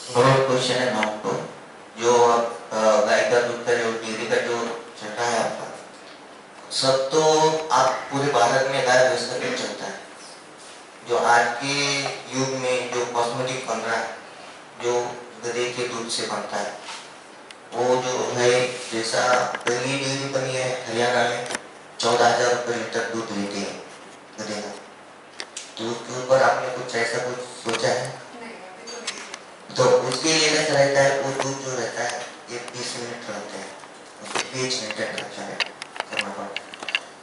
Growth question है आपको, जो गाय का दूध का जो डेयरी का जो चलता है आपका, सब तो आप पूरे भारत में गाय भैंस का दूध चलता है। जो आज के युग में जो कॉस्मेटिक बन रहा है, जो गधे के दूध से बनता है, वो जो है, जैसा पहली डेयरी बनी है हरियाणा में, 14,000 रुपये लीटर दूध लेते हैं गधे का। तो उसके ऊपर आपने कुछ ऐसा कुछ सोचा है? तो उसके लिए कैसा रहता है, वो दूध जो रहता है ये 20 मिनट रहते हैं, उसको पेज मेंटेन करना पड़ता है।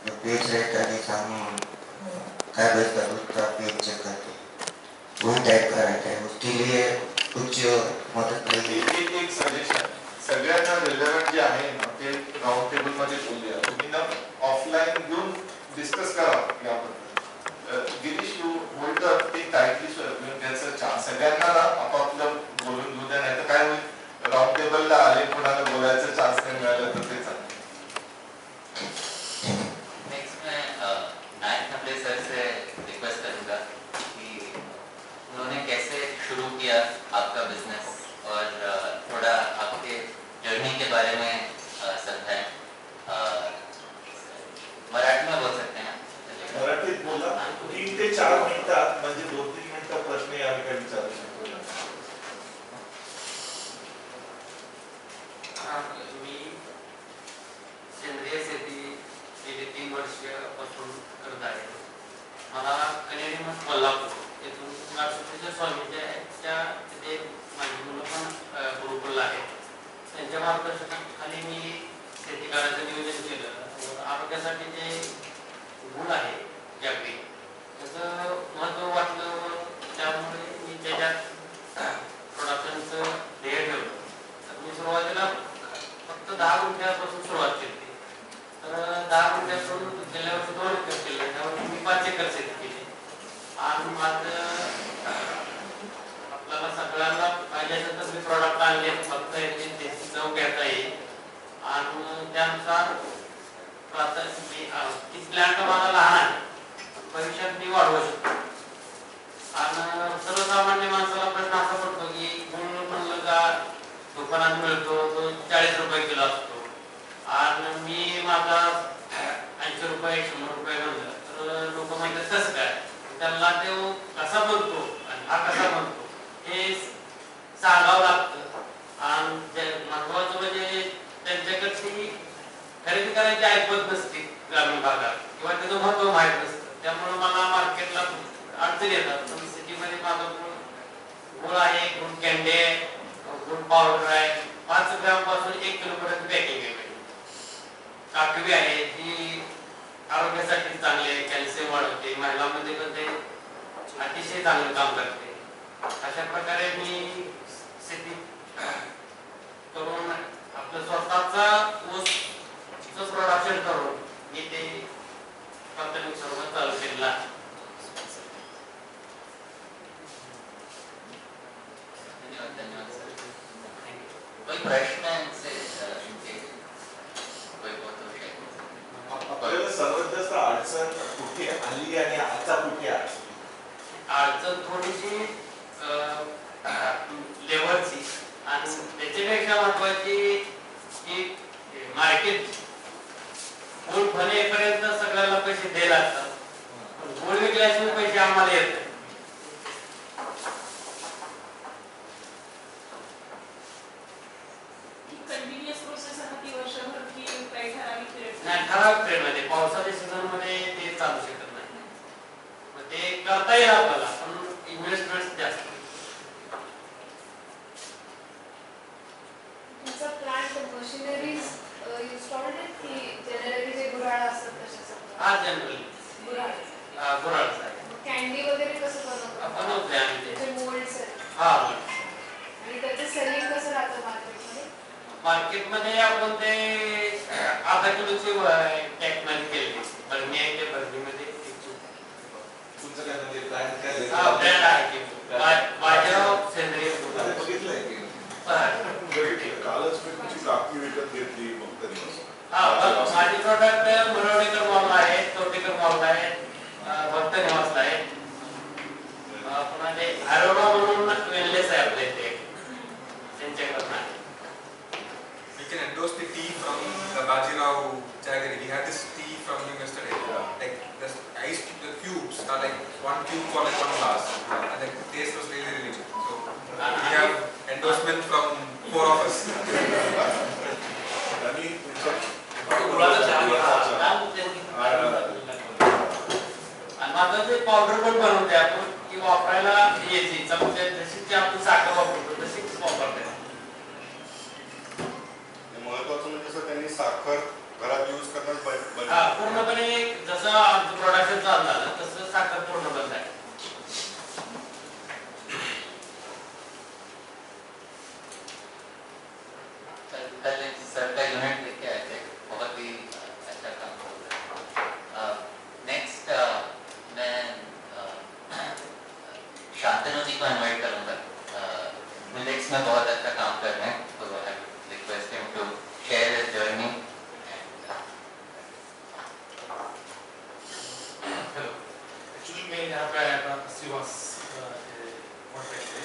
जो पेज रहता है, जैसे हम गाय भैंस का दूध का पेज चेक करते हैं, वही टाइप का रहता है। उसके लिए कुछ मदद मिलेगी? एक सजेशन सगळ्यांना रिलेव्हंट जे आहे ना ते राऊंड टेबल मध्ये बोलूया, तुम्ही ना ऑफलाईन घेऊन डिस्कस करा याबद्दल. Girish you hold the thing tightly so everyone gets a chance. सगळ्यांना ना आपापलं बोलून घेऊ द्या, नाही तर काय होईल, राऊंड टेबलला आले कोणाला बोलायचा चान्स नाही मिळाला तर ते चांगलं. नेक्स्ट मैं नायक नबले सर से रिक्वेस्ट करूंगा कि उन्होंने कैसे शुरू किया आपका बिजनेस और थोड़ा आपके जर्नी के बारे में समझाएं. मराठी में बोल सकते हैं? मराठीत बोला. 3 ते 4 मिनिटात, म्हणजे 2-3 मिनिटं प्रश्न या ठिकाणी विचारू शकतो. मी सेंद्रिय शेती गेली 3 वर्षापासून करत आहे. मला कनेरी मठ कोल्हापूर येथून राष्ट्रपतीच्या स्वामीच्या तिथे माझी मुलं पण गुरुकुल आहेत. त्यांच्या मार्गदर्शनाखाली मी शेती करायचं नियोजन केलं. आरोग्यासाठी जे गुण आहे जागतिक, त्याचं महत्त्व वाटलं, त्यामुळे मी त्याच्यात प्रोडक्शनचं ध्येय ठेवलं. तर मी सुरुवातीला फक्त 10 गुंठ्यापासून सुरुवात केली. तर 10 गुंठ्यापासून गेल्या वर्षी 2 एकर केले, त्यावर मी 5 एकर शेती केली. आणि माझं आपल्याला सगळ्यांना पाहिजे असेल तर मी प्रॉडक्ट आणले, फक्त त्याची चव घेता येईल. आणि त्यानुसार ती प्लॅन्ट मला लहान आहे, भविष्यात मी वाढवू शकतो. आणि सर्वसामान्य माणसाला प्रश्न असा पडतो की गुळ म्हणलं का दुकानात मिळतो तो 40 रुपये किलो असतो, आणि मी माझा 80 रुपये 100 रुपये म्हणलं तर लोक म्हणतात कसं काय, त्यांना तो कसा बनतो आणि हा कसा बनतो हे सांगावं लागतं. आणि महत्वाचं म्हणजे त्यांच्याकडची खरेदी करायची ऐकत नसते ग्रामीण भागात, किंवा त्याचं महत्व माहीत नसतं. त्यामुळे मला मार्केटला अडचण येतात. पण सिटीमध्ये माझा गुळ आहे, गुळ कॅन्डी आहे, गुळ पावडर आहे, 5 ग्रामपासून 1 किलोपर्यंत पॅकिंग आहे. काकवी आहे जी आरोग्यासाठी चांगली आहे, कॅल्शियम वाढवते, महिलांमध्ये पण ते अतिशय चांगलं काम करते. अशा प्रकारे मी शेती करून आपलं स्वतःचा ऊस प्रोडक्शन करून मी ते प्राथमिक स्वरूपात चालू केलेलं आहे. धन्यवाद सर. कोई प्रश्न है इनसे? कोई बहुत आपल्याला सर्वात जास्त अडचण कुठे आली आणि आता कुठे आहे? अडचण थोडीशी लेबरची, आणि त्याच्यापेक्षा महत्वाची की मार्केट. गुळ बनेपर्यंत सगळ्याला पैसे द्यायला लागतात, पण गुळ विकल्याशिवाय पैसे आम्हाला येत नाही. ठराविक पिरियडमध्ये, पावसाच्या सीझन मध्ये ते चालू शकत नाही. मग ते करता येईल आपल्याला, पण इन्व्हेस्टमेंट जास्त. तुमचा प्लांट मशिनरीज इन्स्टॉल्ड आहेत की जनरली जे गुऱ्हाळ असतात तशाच? हा, जनरली गुऱ्हाळ कॅन्डी वगैरे कसं बनवतोय आम्ही ते मोल्ड्स आहेत. हा. आणि त्याचं सेलिंग कसं राहतं मार्केटमध्ये? मार्केटमध्ये आपण ते अर्धा किलोची टॅकमध्ये केली बरणी आहे, त्या बरणीमध्ये तुमचं काय म्हणजे ब्रँड काय? हा, ब्रँड आहे की माझ्या सेंद्रिय बघितलंय की कालच मी तुमची कापी विकत घेतली फक्त. हा, माझी प्रोडक्ट मुरवडेकर मॉल आहे, तोटेकर मॉल आहे, भक्त निवासला आहे. पुन्हा ते आरोग्य म्हणून वेलनेस आहे आपल्या इथे. from last, and the taste was really really good. So we have endorsement from 4 of us. आणि गुळाचा चहा घ्या. आणि माझं ते पावडर पण बनवते आपण की वापरायला यायची चमचे जशी जी आपण साखर वापरतो तशीच वापरते. महत्वाचं म्हणजे सर त्यांनी साखर घरात यूज करणं हा पूर्णपणे जसं आमचं प्रोडक्शन चालू झालं तसं साखर पूर्ण बंद आहे. कल सर का यूनिट देख के आए थे, बहुत ही अच्छा काम कर रहे हैं. नेक्स्ट मैं शांतनु जी को इनवाइट करूंगा. मिलेट्स में बहुत अच्छा काम कर रहे हैं, तो I request him to share his journey. Hello, actually मैं यहाँ पे आया था सिवास कॉन्टेक्ट से.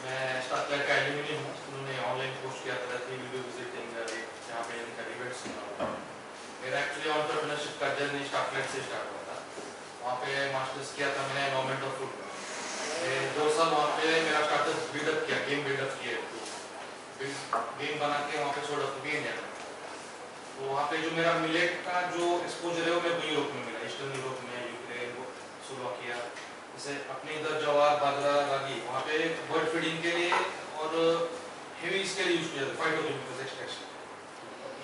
मैं स्टार्टलाइट का एल्यूमिनी हूँ. उन्होंने ऑनलाइन पोस्ट किया था कि वीडियो विजिटिंग यहाँ पे इनका इवेंट सुना हुआ. मेरा एक्चुअली एंटरप्रेन्योरशिप का जर्नी स्टार्टलाइट से स्टार्ट हुआ था. वहाँ पे मास्टर्स किया था मैंने एनवायरमेंट ऑफ फूड. 2 साल वहाँ पे मेरा स्टार्टअप बिल्डअप किया, गेम बिल्डअप किया. गेम बना के वहाँ पे छोड़ा तो गेम जाता. तो वहाँ पे जो मेरा मिलेट का जो एक्सपोजर है वो मेरे को यूरोप में मिला, ईस्टर्न यूरोप में, यूक्रेन, स्लोवाकिया. जैसे अपने इधर जवार, बाजरा, रागी वहाँ पे बर्ड फीडिंग के लिए और हेवी इसके लिए यूज किया जाता है, फाइटोकेमिकल्स एक्सट्रैक्शन.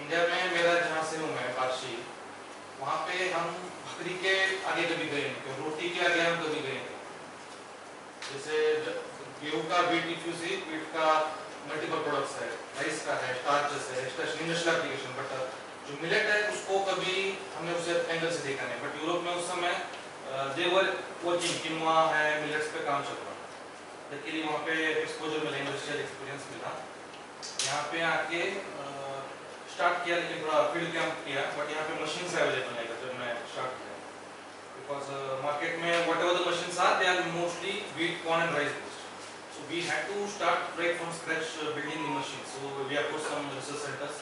इंडिया में मेरा जहाँ से हूँ मैं पारसी, वहाँ पे हम बकरी के आगे कभी गए नहीं, रोटी के आगे हम कभी गए नहीं. जैसे गेहूँ का बीट इफ्यूसी, बीट का मल्टीपल प्रोडक्ट्स है, राइस का है, स्टार्चेस है, इंडस्ट्रियल एप्लीकेशन. बट जो मिलेट है उसको कभी हमने उसे एंगल से देखा नहीं. बट यूरोप में उस समय देवर वर्किंग किनवा है, मिलेट्स पे काम चल रहा. लकीली वहाँ पे एक्सपोजर मिला, इंडस्ट्रियल एक्सपीरियंस मिला. यहाँ पे आके स्टार्ट किया, लेकिन थोड़ा फील्ड कैंप किया. बट यहाँ पे मशीन्स अवेलेबल नहीं था जब मैं स्टार्ट किया. बिकॉज मार्केट में whatever the machines are they are mostly wheat, corn and rice based. So we had to start right from scratch building the machine. So we have put some research centers,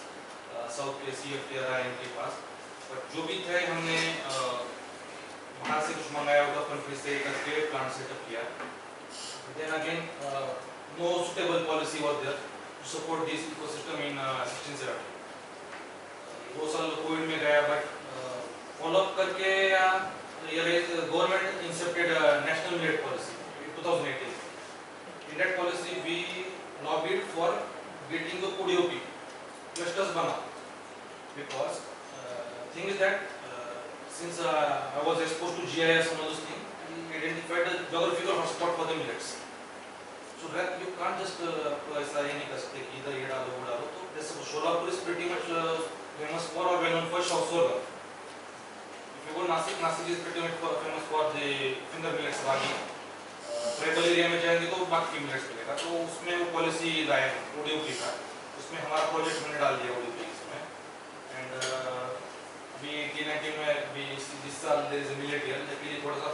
South के CFTRI इनके पास. But जो भी थे हमने वहाँ से कुछ मंगाया होगा कंट्री से करके प्लांट सेटअप किया. Then again no suitable policy was there to support this ecosystem in 1670. 2 साल कोविड में गया. बट फॉलो अप करके government incepted national millet policy in 2018. In that policy, we lobbied for getting the ODOP clusters bana, because thing is that since I was exposed to GIS and all those things, we identified the geographical hotspot for the millets. So that you can't just ऐसा ही नहीं कर सकते कि इधर ये डालो वो डालो. तो जैसे Solapur is pretty much famous for or well known for sorghum. If you go Nasik, Nasik is pretty much famous for the finger millets, ragi. Tribal area में जाएंगे तो बाकी मिलेट्स मिलेगा. तो उसमें वो पॉलिसी लाए ओडीओपी का. उसमें हमारा प्रोजेक्ट हमने डाल दिया ओडीओपी इसमें. एंड अभी 18-19 में भी इस साल there is a millet year. लेकिन थोड़ा सा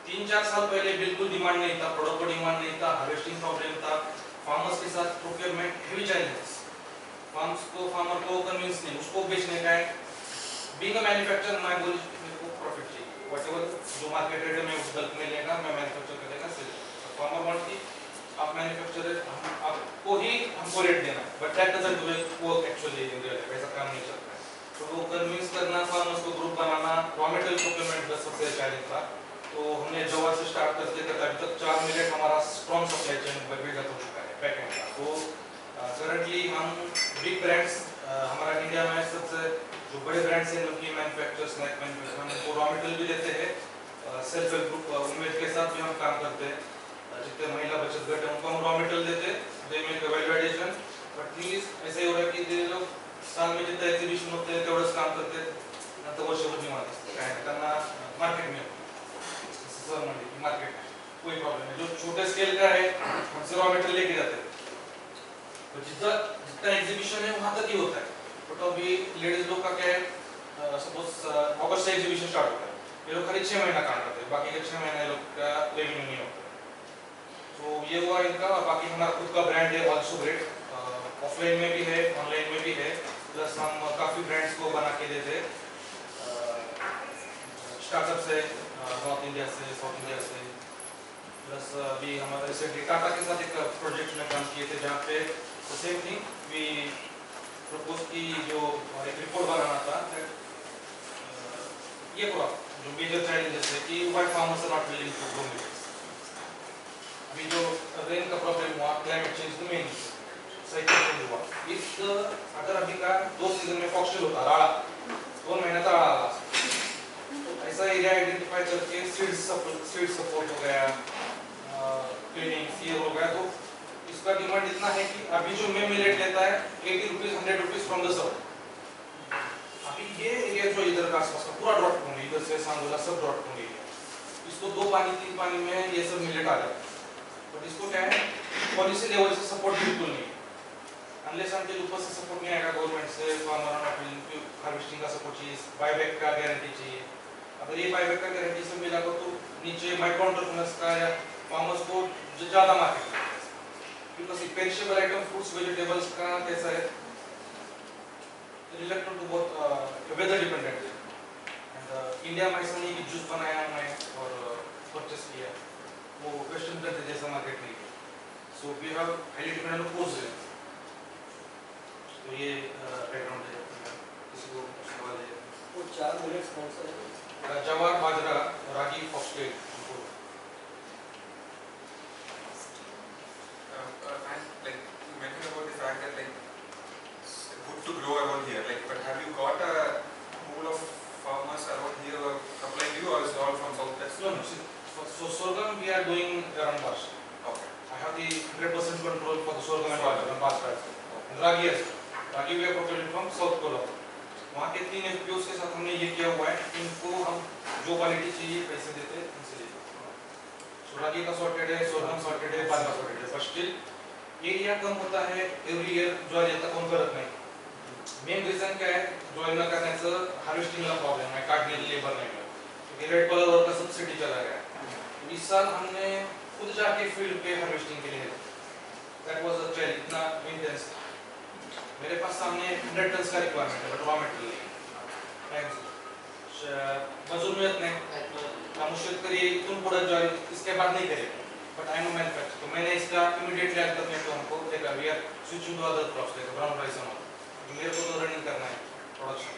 3-4 साल पहले बिल्कुल डिमांड नहीं था, प्रोडक्ट को डिमांड नहीं था, हार्वेस्टिंग प्रॉब्लम था, फार्मर्स के साथ प्रोक्योरमेंट हेवी चैलेंजेस. फार्मर को कन्विंस नहीं उसको बेचने का है. बीइंग अ मैन्युफैक्चरर मैं बोल मेरे को प्रॉफिट चाहिए. व्हाटएवर जो मार्केट रेट में उस बल्क में लेगा मैं मैन्युफैक्चर करेगा सेल. फार्मर वांट की आप मैन्युफैक्चरर आपको ही हमको रेट देना. But that doesn't work actually in real life. ऐसा काम नहीं चलता है. तो वो कन्विंस करना, फार्मर्स को ग्रुप बनाना, रॉ मटेरियल प्रोक्योरमेंट का सबसे चैलेंज था. तो हमने जवार से स्टार्ट करते करते अभी तक 4 मिलेट हमारा स्ट्रॉन्ग सप्लाई चेन बिल्डअप हो चुका है बैकएंड का. तो करंटली हम बिग ब्रांड्स हमारा इंडिया में सबसे जो बड़े ब्रांड्स हैं उनकी मैन्युफैक्चर स्नैक मैन्युफैक्चर उनको रॉ मटेरियल भी देते हैं. सेल्फ हेल्प ग्रुप उम्मीद के साथ भी हम काम करते हैं. जितने महिला बचत गट है उनको हम रॉ मटेरियल देते हैं. They make value addition. But please ऐसे ही हो रहा है कि ये लोग साल में जितने एग्जीबिशन होते हैं तेवढंच काम करते हैं. नंतर वर्षभर निवांत असते. काय त्यांना मार्केट में मार्केट कोई प्रॉब्लम नहीं. जो छोटे स्केल का है उनसे रॉ मटेरियल लेके जाते हैं. तो जितना एग्जीबिशन है वहाँ तक ही होता है. बट अभी लेडीज लोग का क्या है, सपोज अगस्त से एग्जीबिशन स्टार्ट होता है. ये लोग खाली 6 महीना काम करते हैं. बाकी के 6 महीने लोग का रेवेन्यू नहीं होता. तो ये हुआ इनका. बाकी हमारा खुद का ब्रांड है ऑल्सो ग्रेट. ऑफलाइन में भी है, ऑनलाइन में भी है. प्लस हम काफ़ी ब्रांड्स को बना के देते. स्टार्टअप से नॉर्थ इंडिया से, साउथ इंडिया से, प्लस अभी हमारे रिसेंटली टाटा के साथ एक प्रोजेक्ट में काम किए थे जहाँ पे सेम थिंग वी प्रपोज की जो एक रिपोर्ट बनाना था ये पूरा जो मेजर चैलेंजेस है कि why farmers are not willing to grow millets. अभी जो रेन का प्रॉब्लम हुआ, क्लाइमेट चेंज तो मेन साइकिल चेंज हुआ, इस अगर अभी का 2 सीजन में फॉक्सटेल होता राड़ा 2 महीने तक राड़ा आला, तो ऐसा एरिया आइडेंटिफाई करके सीड सपोर्ट हो गया, ट्रेनिंग सीयर हो गया, तो इसका डिमांड इतना है कि अभी जो मैं मिलेट लेता है 80 rupees 100 rupees from the sub. अभी ये एरिया जो इधर का आसपास का पूरा ड्रॉट होंगे, इधर से सांगोला सब ड्रॉट होंगे, इसको 2 पानी 3 पानी में ये सब मिलेट आ जाता है। बट इसको क्या है, पॉलिसी लेवल से सपोर्ट बिल्कुल नहीं, अनलेस हमके ऊपर से सपोर्ट नहीं आएगा गवर्नमेंट से, फार्मर हार्वेस्टिंग का सपोर्ट चाहिए, बायबैक का गारंटी चाहिए। अगर ये बायबैक का गारंटी से मिला तो नीचे माइक्रो एंटरप्रेन्योर्स का या फार्मर्स को ज़्यादा मार्केट है, because perishable item fruits vegetables का कैसा है, रिलेटेड टू बहुत वेदर डिपेंडेंट है। एंड इंडिया में ऐसा नहीं कि जूस बनाया मैं और परचेस किया, वो वेस्टर्न कंट्री जैसा मार्केट नहीं है, so we have highly dependent on foods. तो ये बैकग्राउंड है, किसी को सवाल है? वो 4 मिलेट्स कौन सा है? जवार, बाजरा, रागी, foxtail. And like you mentioned about the fact that like it's good to grow around here, like but have you got a pool of farmers around here who are supplying you, or is it all from southwest? No, no. So sorghum we are doing around Bas. Okay. I have the 100% control for the sorghum and Bas price. And ragi as well. Ragi we are procuring from South Kolkata. वहाँ के 3 FPOs के साथ हमने ये किया हुआ है, इनको हम जो क्वालिटी चाहिए पैसे देते हैं उनसे लेते हैं। So रागी का सॉर्टेड है, sorghum सॉर्टेड है, बाजरा सॉर्टेड है, but still एरिया कम होता है एवरी ईयर, ज्वारी आता कौन करत नाही। मेन रीजन क्या है, ज्वारी न करण्याचं हार्वेस्टिंगला प्रॉब्लेम है, काटने लेबर नहीं है, क्योंकि रेड कलर का सब्सिडी चला गया है। इस साल हमने खुद जाके फील्ड पे हार्वेस्टिंग के लिए, दैट वाज अ चैलेंज, इतना इंटेंस। मेरे पास सामने 100 टन का रिक्वायरमेंट है, बट रॉ मटेरियल नहीं, मजूर मिळत नाही, त्यामुळे शेतकरी इथून पुढे ज्वारी इसके बाद नहीं करेगा, बट आई एम मैन्युफैक्चर, तो मैंने इसका इमीडिएटली आज तक तो हमको देखा we are switching to other crops like brown rice और मेरे को तो रनिंग करना है production,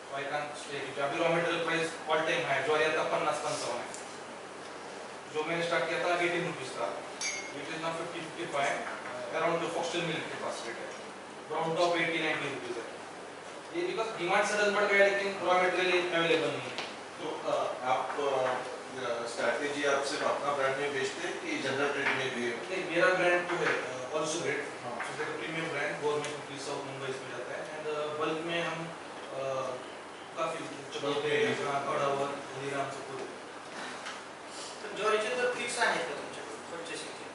so I can stay. अभी raw material price all time high, ज्वारी आता 50-55 है, जो मैंने स्टार्ट किया था 18 रुपीज का, इट इज नाउ 50-55, अराउंड जो फॉक्सटेल मिल के पास रेट है, ब्राउन टॉप 80-90 रुपीज है। ये बिकॉज डिमांड सडन बढ़ गया लेकिन रॉ मटेरियल अवेलेबल नहीं है। तो आप स्ट्रैटेजी आप सिर्फ अपना ब्रांड में बेचते हैं कि जनरल ट्रेड में भी है? नहीं, मेरा ब्रांड जो है also great, so that premium brand government की साउथ मुंबई में जाता है, एंड बल्क में हम काफी चलते हैं, कड़ावर, हल्दीराम सब कुछ। तर ज्वारीचे तर फिक्स आहेत का तुमच्याकडे परचेसिंगचे?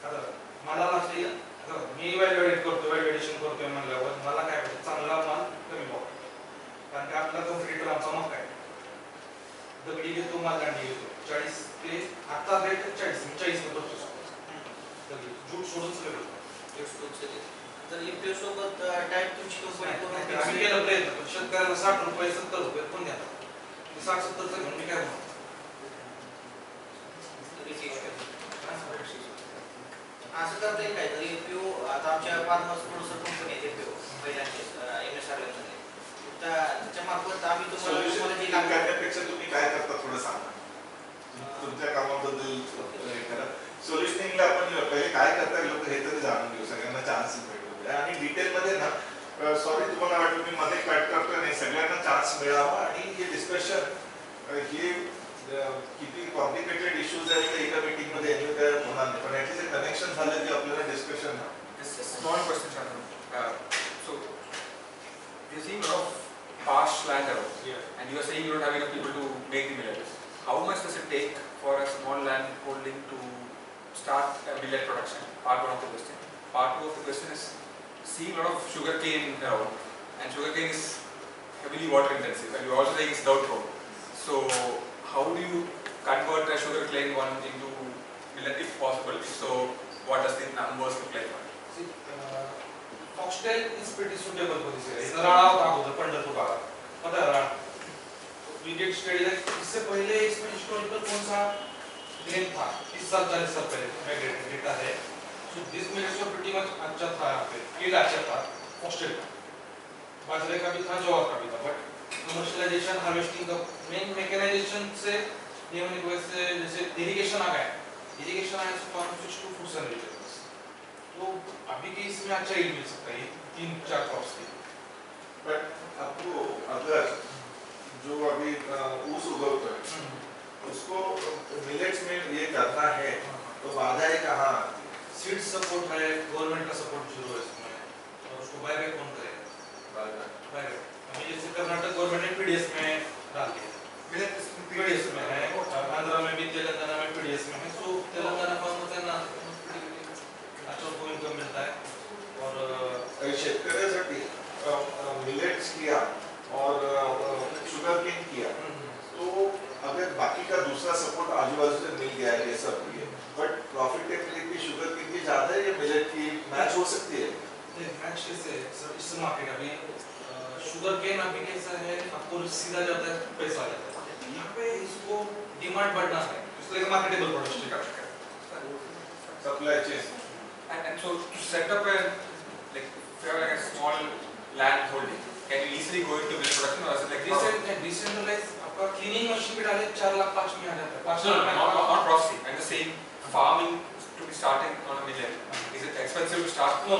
आता मला लागते, आता मी इव्हॅल्युएट करतो, व्हॅल्युएशन करतोय म्हणल्यावर मला काय वाटतं, चांगला माल कमी भाव, कारण की आपला कॉम्पिटिटर आमचा मग काय दगडी घेतो, माल दांडी घेतो, 40 ते आता रेट 40 में परचेस दगडी जूट सोडून सगळं घेतो एक्सपोर्टचे तर एफपीओ सोबत टाइप तुमची कंपनी आम्ही केलं प्रयत्न, पण शेतकऱ्याला 60 रुपये 70 रुपये पण देतात, 60-70 चं घेऊन मी काय म्हणतो असं करता येईल काय तरी एफपीओ, आता आमच्या फार्मर्स प्रोड्युसर कंपनी आहे एफपीओ पहिल्यांचे एमएसआर मध्ये, त्याच्या मार्फत आम्ही तुम्हाला जे करण्यापेक्षा तुम्ही काय करता थोडं सांगा, तुमच्या कामाबद्दल करा। सोल्युशनिंगला आपण पहिले काय करता लोक हे तरी जाणून घेऊ, सगळ्यांना चान्स भेटू आणि डिटेल मध्ये ना, सॉरी तुम्हाला वाटलं मी मध्ये कट करतोय, नाही सगळ्यांना चान्स मिळावा आणि हे डिस्कशन हे किती कॉम्प्लिकेटेड इश्यूज आहेत ते एका मीटिंग मध्ये एन्जॉय करायला होणार नाही, पण ऍटलीस्ट कनेक्शन झालं की आपल्याला डिस्कशन ना। Just a small question, Shantanu. So you're seeing a lot of parched land around, and you are saying you don't have enough people to make the millets. How much does it take for a small land holding to start a millet production? Part one of the question. Part two of the question is seeing a lot of sugarcane around, and sugarcane is heavily water intensive, and you're also saying it's drought prone. So how do you convert a sugarcane one into millet if possible? So what does the numbers look like? Foxtail is pretty suitable for this area, इथं राळा होता अगोदर पंढरपूर भागात, होता राळा, we get study that इससे पहले इसमें historical कौन सा ग्रेन था 30 साल 40 साल पहले डेटा है। सो दिस मिलेट्स तो प्रीटी मच अच्छा था, यहाँ पे फील्ड अच्छा था, फॉस्टेड था, बाजरे का भी था, ज्वार का भी था, बट कमर्शियलाइजेशन हार्वेस्टिंग का मेन मैकेनाइजेशन से ये होने की वजह से जैसे इरिगेशन आ गया, इरिगेशन आया तो farm switch to foods and vegetables. तो अभी के इसमें अच्छा यील्ड मिल सकता है 3-4 क्रॉप्स की। बट आपको अगर जो अभी ऊस उगवता है उसको मिलेट्स में ये करना है तो बाधा है कहाँ? सीड सपोर्ट है, गवर्नमेंट का सपोर्ट शुरू है इसमें, और उसको बायबैक कौन करेगा? बायबैक अभी जैसे कर्नाटक गवर्नमेंट ने पीडीएस में डाल दिया, पीडीएस में है, आंध्र में भी, तेलंगाना में पीडीएस में है। तो तेलंगाना फार्मर्स है ना, अच्छा उनको इनकम मिलता है। और शेतकऱ्यासाठी मिलेट्स किया और शुगर केन किया तो अगर बाकी का दूसरा सपोर्ट आजू बाजू से मिल गया है ये सब ये, बट प्रॉफिटेबिलिटी शुगर केन की ज्यादा है या मिलेट की मैच हो सकती है? मैच कैसे इस मार्केट अभी शुगर केन अभी कैसा है, आपको सीधा जाता है, पैसा आ जाता है। यहाँ पे इसको डिमांड बढ़ना है, इसलिए मार्केटेबल प्रोडक्ट का supply chain And so to set up a like if you have like a small land holding, can you easily go into milk production or is it like decentralize आपका cleaning machine भी डाले 4 लाख 5 में आ जाता है। 5 no, lakh no, not processing. I'm just saying farming to be starting on a millet. Is it expensive to start? No.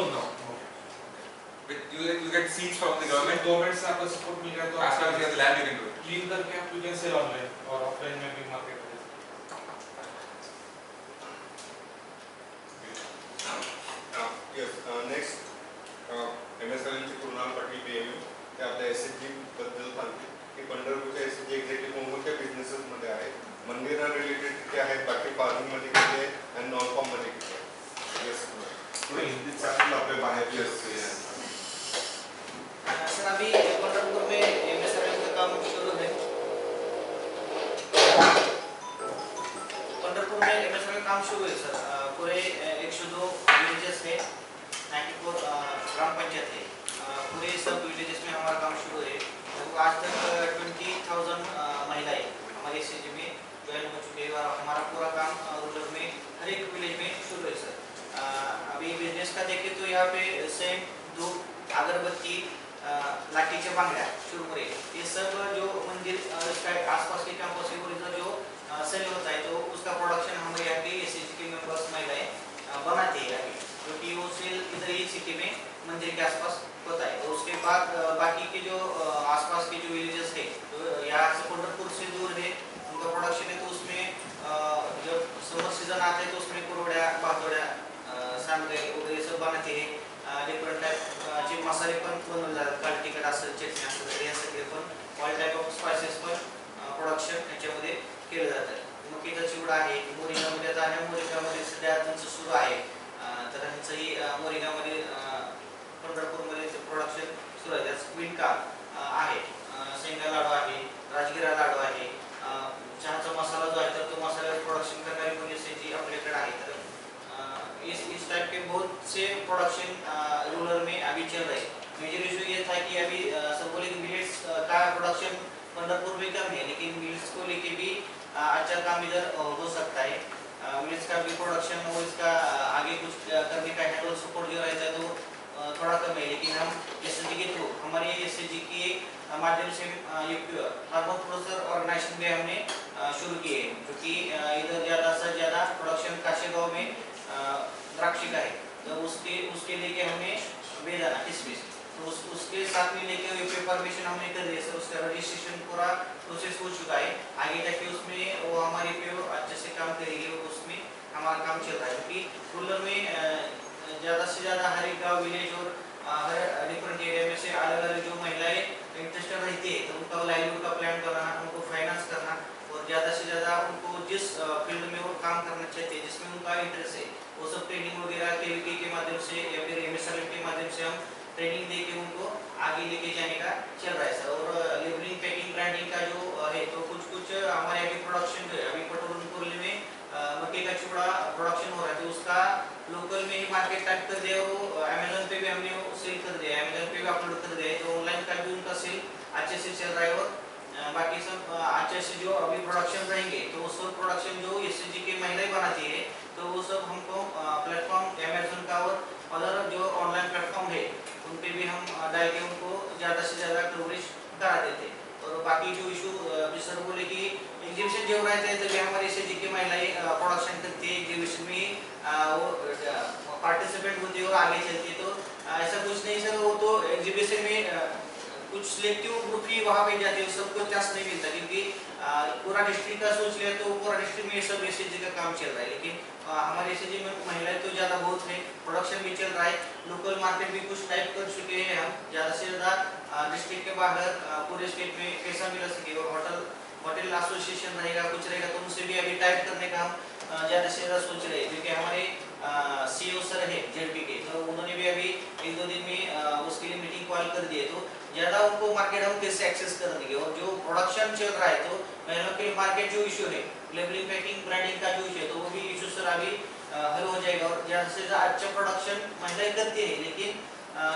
But you get seeds from the government. Government से आपको support मिल गया तो As long as you have the land, you can do it. Clean करके आप you can sell online और offline में भी market में। Yes, next MSLNची Kunal Patil BMU ते आपल्या SHG बद्दल सांगतील की पंढरपूरच्या SHG एक्झॅक्टली कोणत्या बिझनेसेस मध्ये आहे, मंदिरा रिलेटेड किती आहेत, बाकी फार्मिंग मध्ये किती आहे आणि नॉन फॉर्म मध्ये किती आहे? यस थोड़ी हिंदी सांगितलं आपल्या बाहेर सर अभी पंढरपुर में MSRM का काम शुरू है। पंढरपुर में MSRM काम शुरू है सर। पूरे 102 विलेजेस है, 94 ग्राम पंचायत है, पूरे सब विलेजेस में हमारा काम शुरू है। तो आज तक 20,000 महिलाएं हमारे SHG में ज्वाइन हो चुके हैं और हमारा पूरा काम रूरल में हर एक विलेज में शुरू है सर। अभी बिजनेस का देखें तो यहाँ पे सेंट, दूध, अगरबत्ती, लाठीच्या बांगड्या, चुरमुरे, ये सब जो मंदिर आसपास के कैंपस के जो सेल होता है तो उसका प्रोडक्शन हमारे यहाँ के SHG के मेंबर्स महिलाएं बनाते हैं अभी, क्योंकि वो सेल इधर ही सिटी में मंदिर के आसपास होता है। और उसके बाद बाकी के जो आसपास के जो विलेजेस है तो यहाँ से पंढरपुर से दूर है, उनका प्रोडक्शन है तो उसमें जब समर सीजन आता है तो उसमें कुरवड्या, भातोड्या, सांडगे वगैरे सब बनाते हैं। डिफरंट टाइप चे मसाले पण बनवले जातात, काळ तिखट असेल, चटणी असेल, हे सगळे पण ऑल टाइप ऑफ स्पाइसेस पण प्रोडक्शन याच्यामध्ये केलं जातं। मकीचा चिवडा आहे, मोरिंगामध्ये आता मोरिंगामध्ये सध्या त्यांचं सुरू आहे, तर ह्यांचंही मोरिंगामध्ये पंढरपूरमध्ये प्रोडक्शन सुरू आहे। त्यात क्विंका आहे, शेंगा लाडू आहे, राजगिरा लाडू आहे, चहाचा मसाला जो आहे तर तो मसाला प्रोडक्शन करणारी पण SHG आपल्याकडे आहे। तर इस टाइप के बहुत से प्रोडक्शन रूरल में अभी चल रहे हैं। मेजर इशू ये था कि अभी सब बोले कि मिलेट्स का प्रोडक्शन पंढरपुर में कम है, लेकिन मिलेट्स को लेके भी अच्छा काम इधर हो सकता है। मिलेट्स का भी प्रोडक्शन और इसका आगे कुछ करने का हैंडल सपोर्ट जो रहता है तो थोड़ा कम है, लेकिन हम SHG के थ्रू हमारे SHG के माध्यम से हार्मोन प्रोसेसर ऑर्गेनाइजेशन में हमने शुरू किए, क्योंकि इधर ज़्यादा से ज़्यादा प्रोडक्शन काशीगांव में द्राक्षी का है, तो उसके लेके हमने भेजा ना किसमिस, तो उसके साथ में लेके यूपी परमिशन हमने कर दिया सर, उसका रजिस्ट्रेशन पूरा प्रोसेस हो चुका है। आगे जाके उसमें वो हमारी पे अच्छे से काम करेगी, उसमें हमारा काम चल रहा है, क्योंकि रूरल में ज़्यादा से ज़्यादा हर एक गाँव, विलेज और हर डिफरेंट एरिया में से अलग अलग जो महिलाएं इंटरेस्टेड रहती है तो उनका लाइवलीहुड का प्लान करना, उनको फाइनेंस करना और ज़्यादा से ज़्यादा उनको जिस फील्ड में वो काम करना चाहते हैं, जिसमें उनका इंटरेस्ट है, वो सब ट्रेनिंग वगैरह KVK के माध्यम से या फिर MSRM के माध्यम से हम ट्रेनिंग दे के उनको आगे लेके जाने का चल रहा है सर। और लेबलिंग, पैकिंग, ब्रांडिंग का जो है तो कुछ हमारे अभी प्रोडक्शन अभी पटोलपुर में मक्के का चिवड़ा प्रोडक्शन हो रहा है, तो उसका लोकल में ही मार्केट टाइप कर दिया, वो अमेजोन पे भी हमने वो सेल कर दिया, अमेजोन पे भी अपलोड कर दिया है, तो ऑनलाइन का भी उनका सेल अच्छे से चल रहा है। और बाकी सब अच्छे से जो अभी प्रोडक्शन रहेंगे तो वो सब प्रोडक्शन जो एसएचजी की महिलाएं बनाती है तो वो सब हमको प्लेटफॉर्म अमेजन का और अदर जो ऑनलाइन प्लेटफॉर्म है उन पे भी हम डाल के उनको ज़्यादा से ज़्यादा कवरेज करा देते हैं। और बाकी जो इशू सर बोले कि एग्जीबिशन जो रहते हैं तभी हमारे एसएचजी की महिलाएं प्रोडक्शन करती है, एग्जीबिशन में वो पार्टिसिपेंट होती है और आगे चलती है। तो ऐसा कुछ नहीं सर, वो तो एग्जीबिशन में कुछ सिलेक्टिव ग्रुप ही वहाँ पे जाते हैं, सबको चांस नहीं मिलता क्योंकि पूरा डिस्ट्रिक्ट का सोच लिया तो पूरा डिस्ट्रिक्ट में सब एसएचजी का काम चल रहा है। लेकिन हमारे एसएचजी में महिलाएं तो ज़्यादा बहुत है, प्रोडक्शन भी चल रहा है, लोकल मार्केट भी कुछ टाइप कर चुके हैं हम, ज़्यादा से ज़्यादा डिस्ट्रिक्ट के बाहर पूरे स्टेट में पैसा मिला सके। और होटल एसोसिएशन रहेगा, कुछ रहेगा तो उनसे भी अभी टाइप करने का हम ज़्यादा से ज़्यादा सोच रहे हैं क्योंकि हमारे सीईओ सर है जेडपी के, तो उन्होंने भी अभी 1-2 दिन में उसके लिए मीटिंग कॉल कर दी है। तो ज़्यादा उनको मार्केट हम कैसे एक्सेस कर देंगे। और जो प्रोडक्शन चल रहा है तो महिलाओं के लिए मार्केट जो इशू है लेबलिंग, पैकिंग, ब्रांडिंग का जो इशू है तो वो भी इशू सर अभी हल हो जाएगा। और ज़्यादा से ज़्यादा अच्छा प्रोडक्शन महिलाएं करती है, लेकिन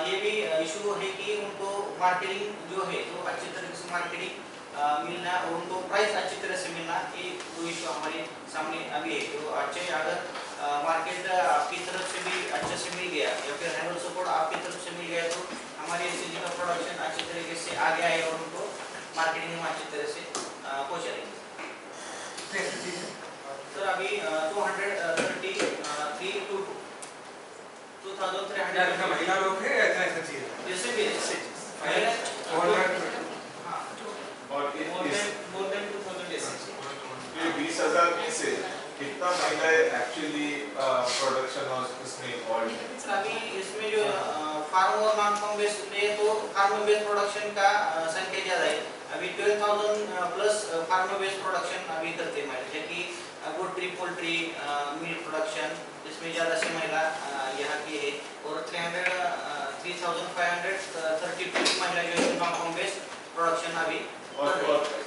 ये भी इशू है कि उनको मार्केटिंग जो है तो अच्छी तरीके से मार्केटिंग मिलना और उनको प्राइस अच्छी तरह से मिलना, ये दो इशू हमारे सामने अभी है। तो अच्छे अगर मार्केट आपकी तरफ से भी अच्छे से मिल गया या फिर हैंडल सपोर्ट आपकी तरफ से मिल गया तो हमारे एसएचजी का प्रोडक्शन अच्छी तरीके से आगे आए और उनको मार्केटिंग में अच्छी तरह से पहुँचाएंगे। सर अभी 233 to 2300 महिला लोग हैं या इतना एसएचजी है? जैसे भी और मोर देन 2000 एसएचजी। ये 20,000 में से कितना महिलाएं एक्चुअली प्रोडक्शन और इसमें इन्वॉल्व है? अभी इसमें जो फार्म और नॉन फार्म बेस्ड है तो फार्म बेस्ड प्रोडक्शन का संख्या ज़्यादा है। अभी 12,000 प्लस फार्म बेस्ड प्रोडक्शन अभी करते हैं महिला, जबकि पोल्ट्री मिल्क प्रोडक्शन इसमें ज़्यादा से महिला यहाँ की है। और 3,532 महिला जो है नॉन फार्म बेस्ड प्रोडक्शन अभी और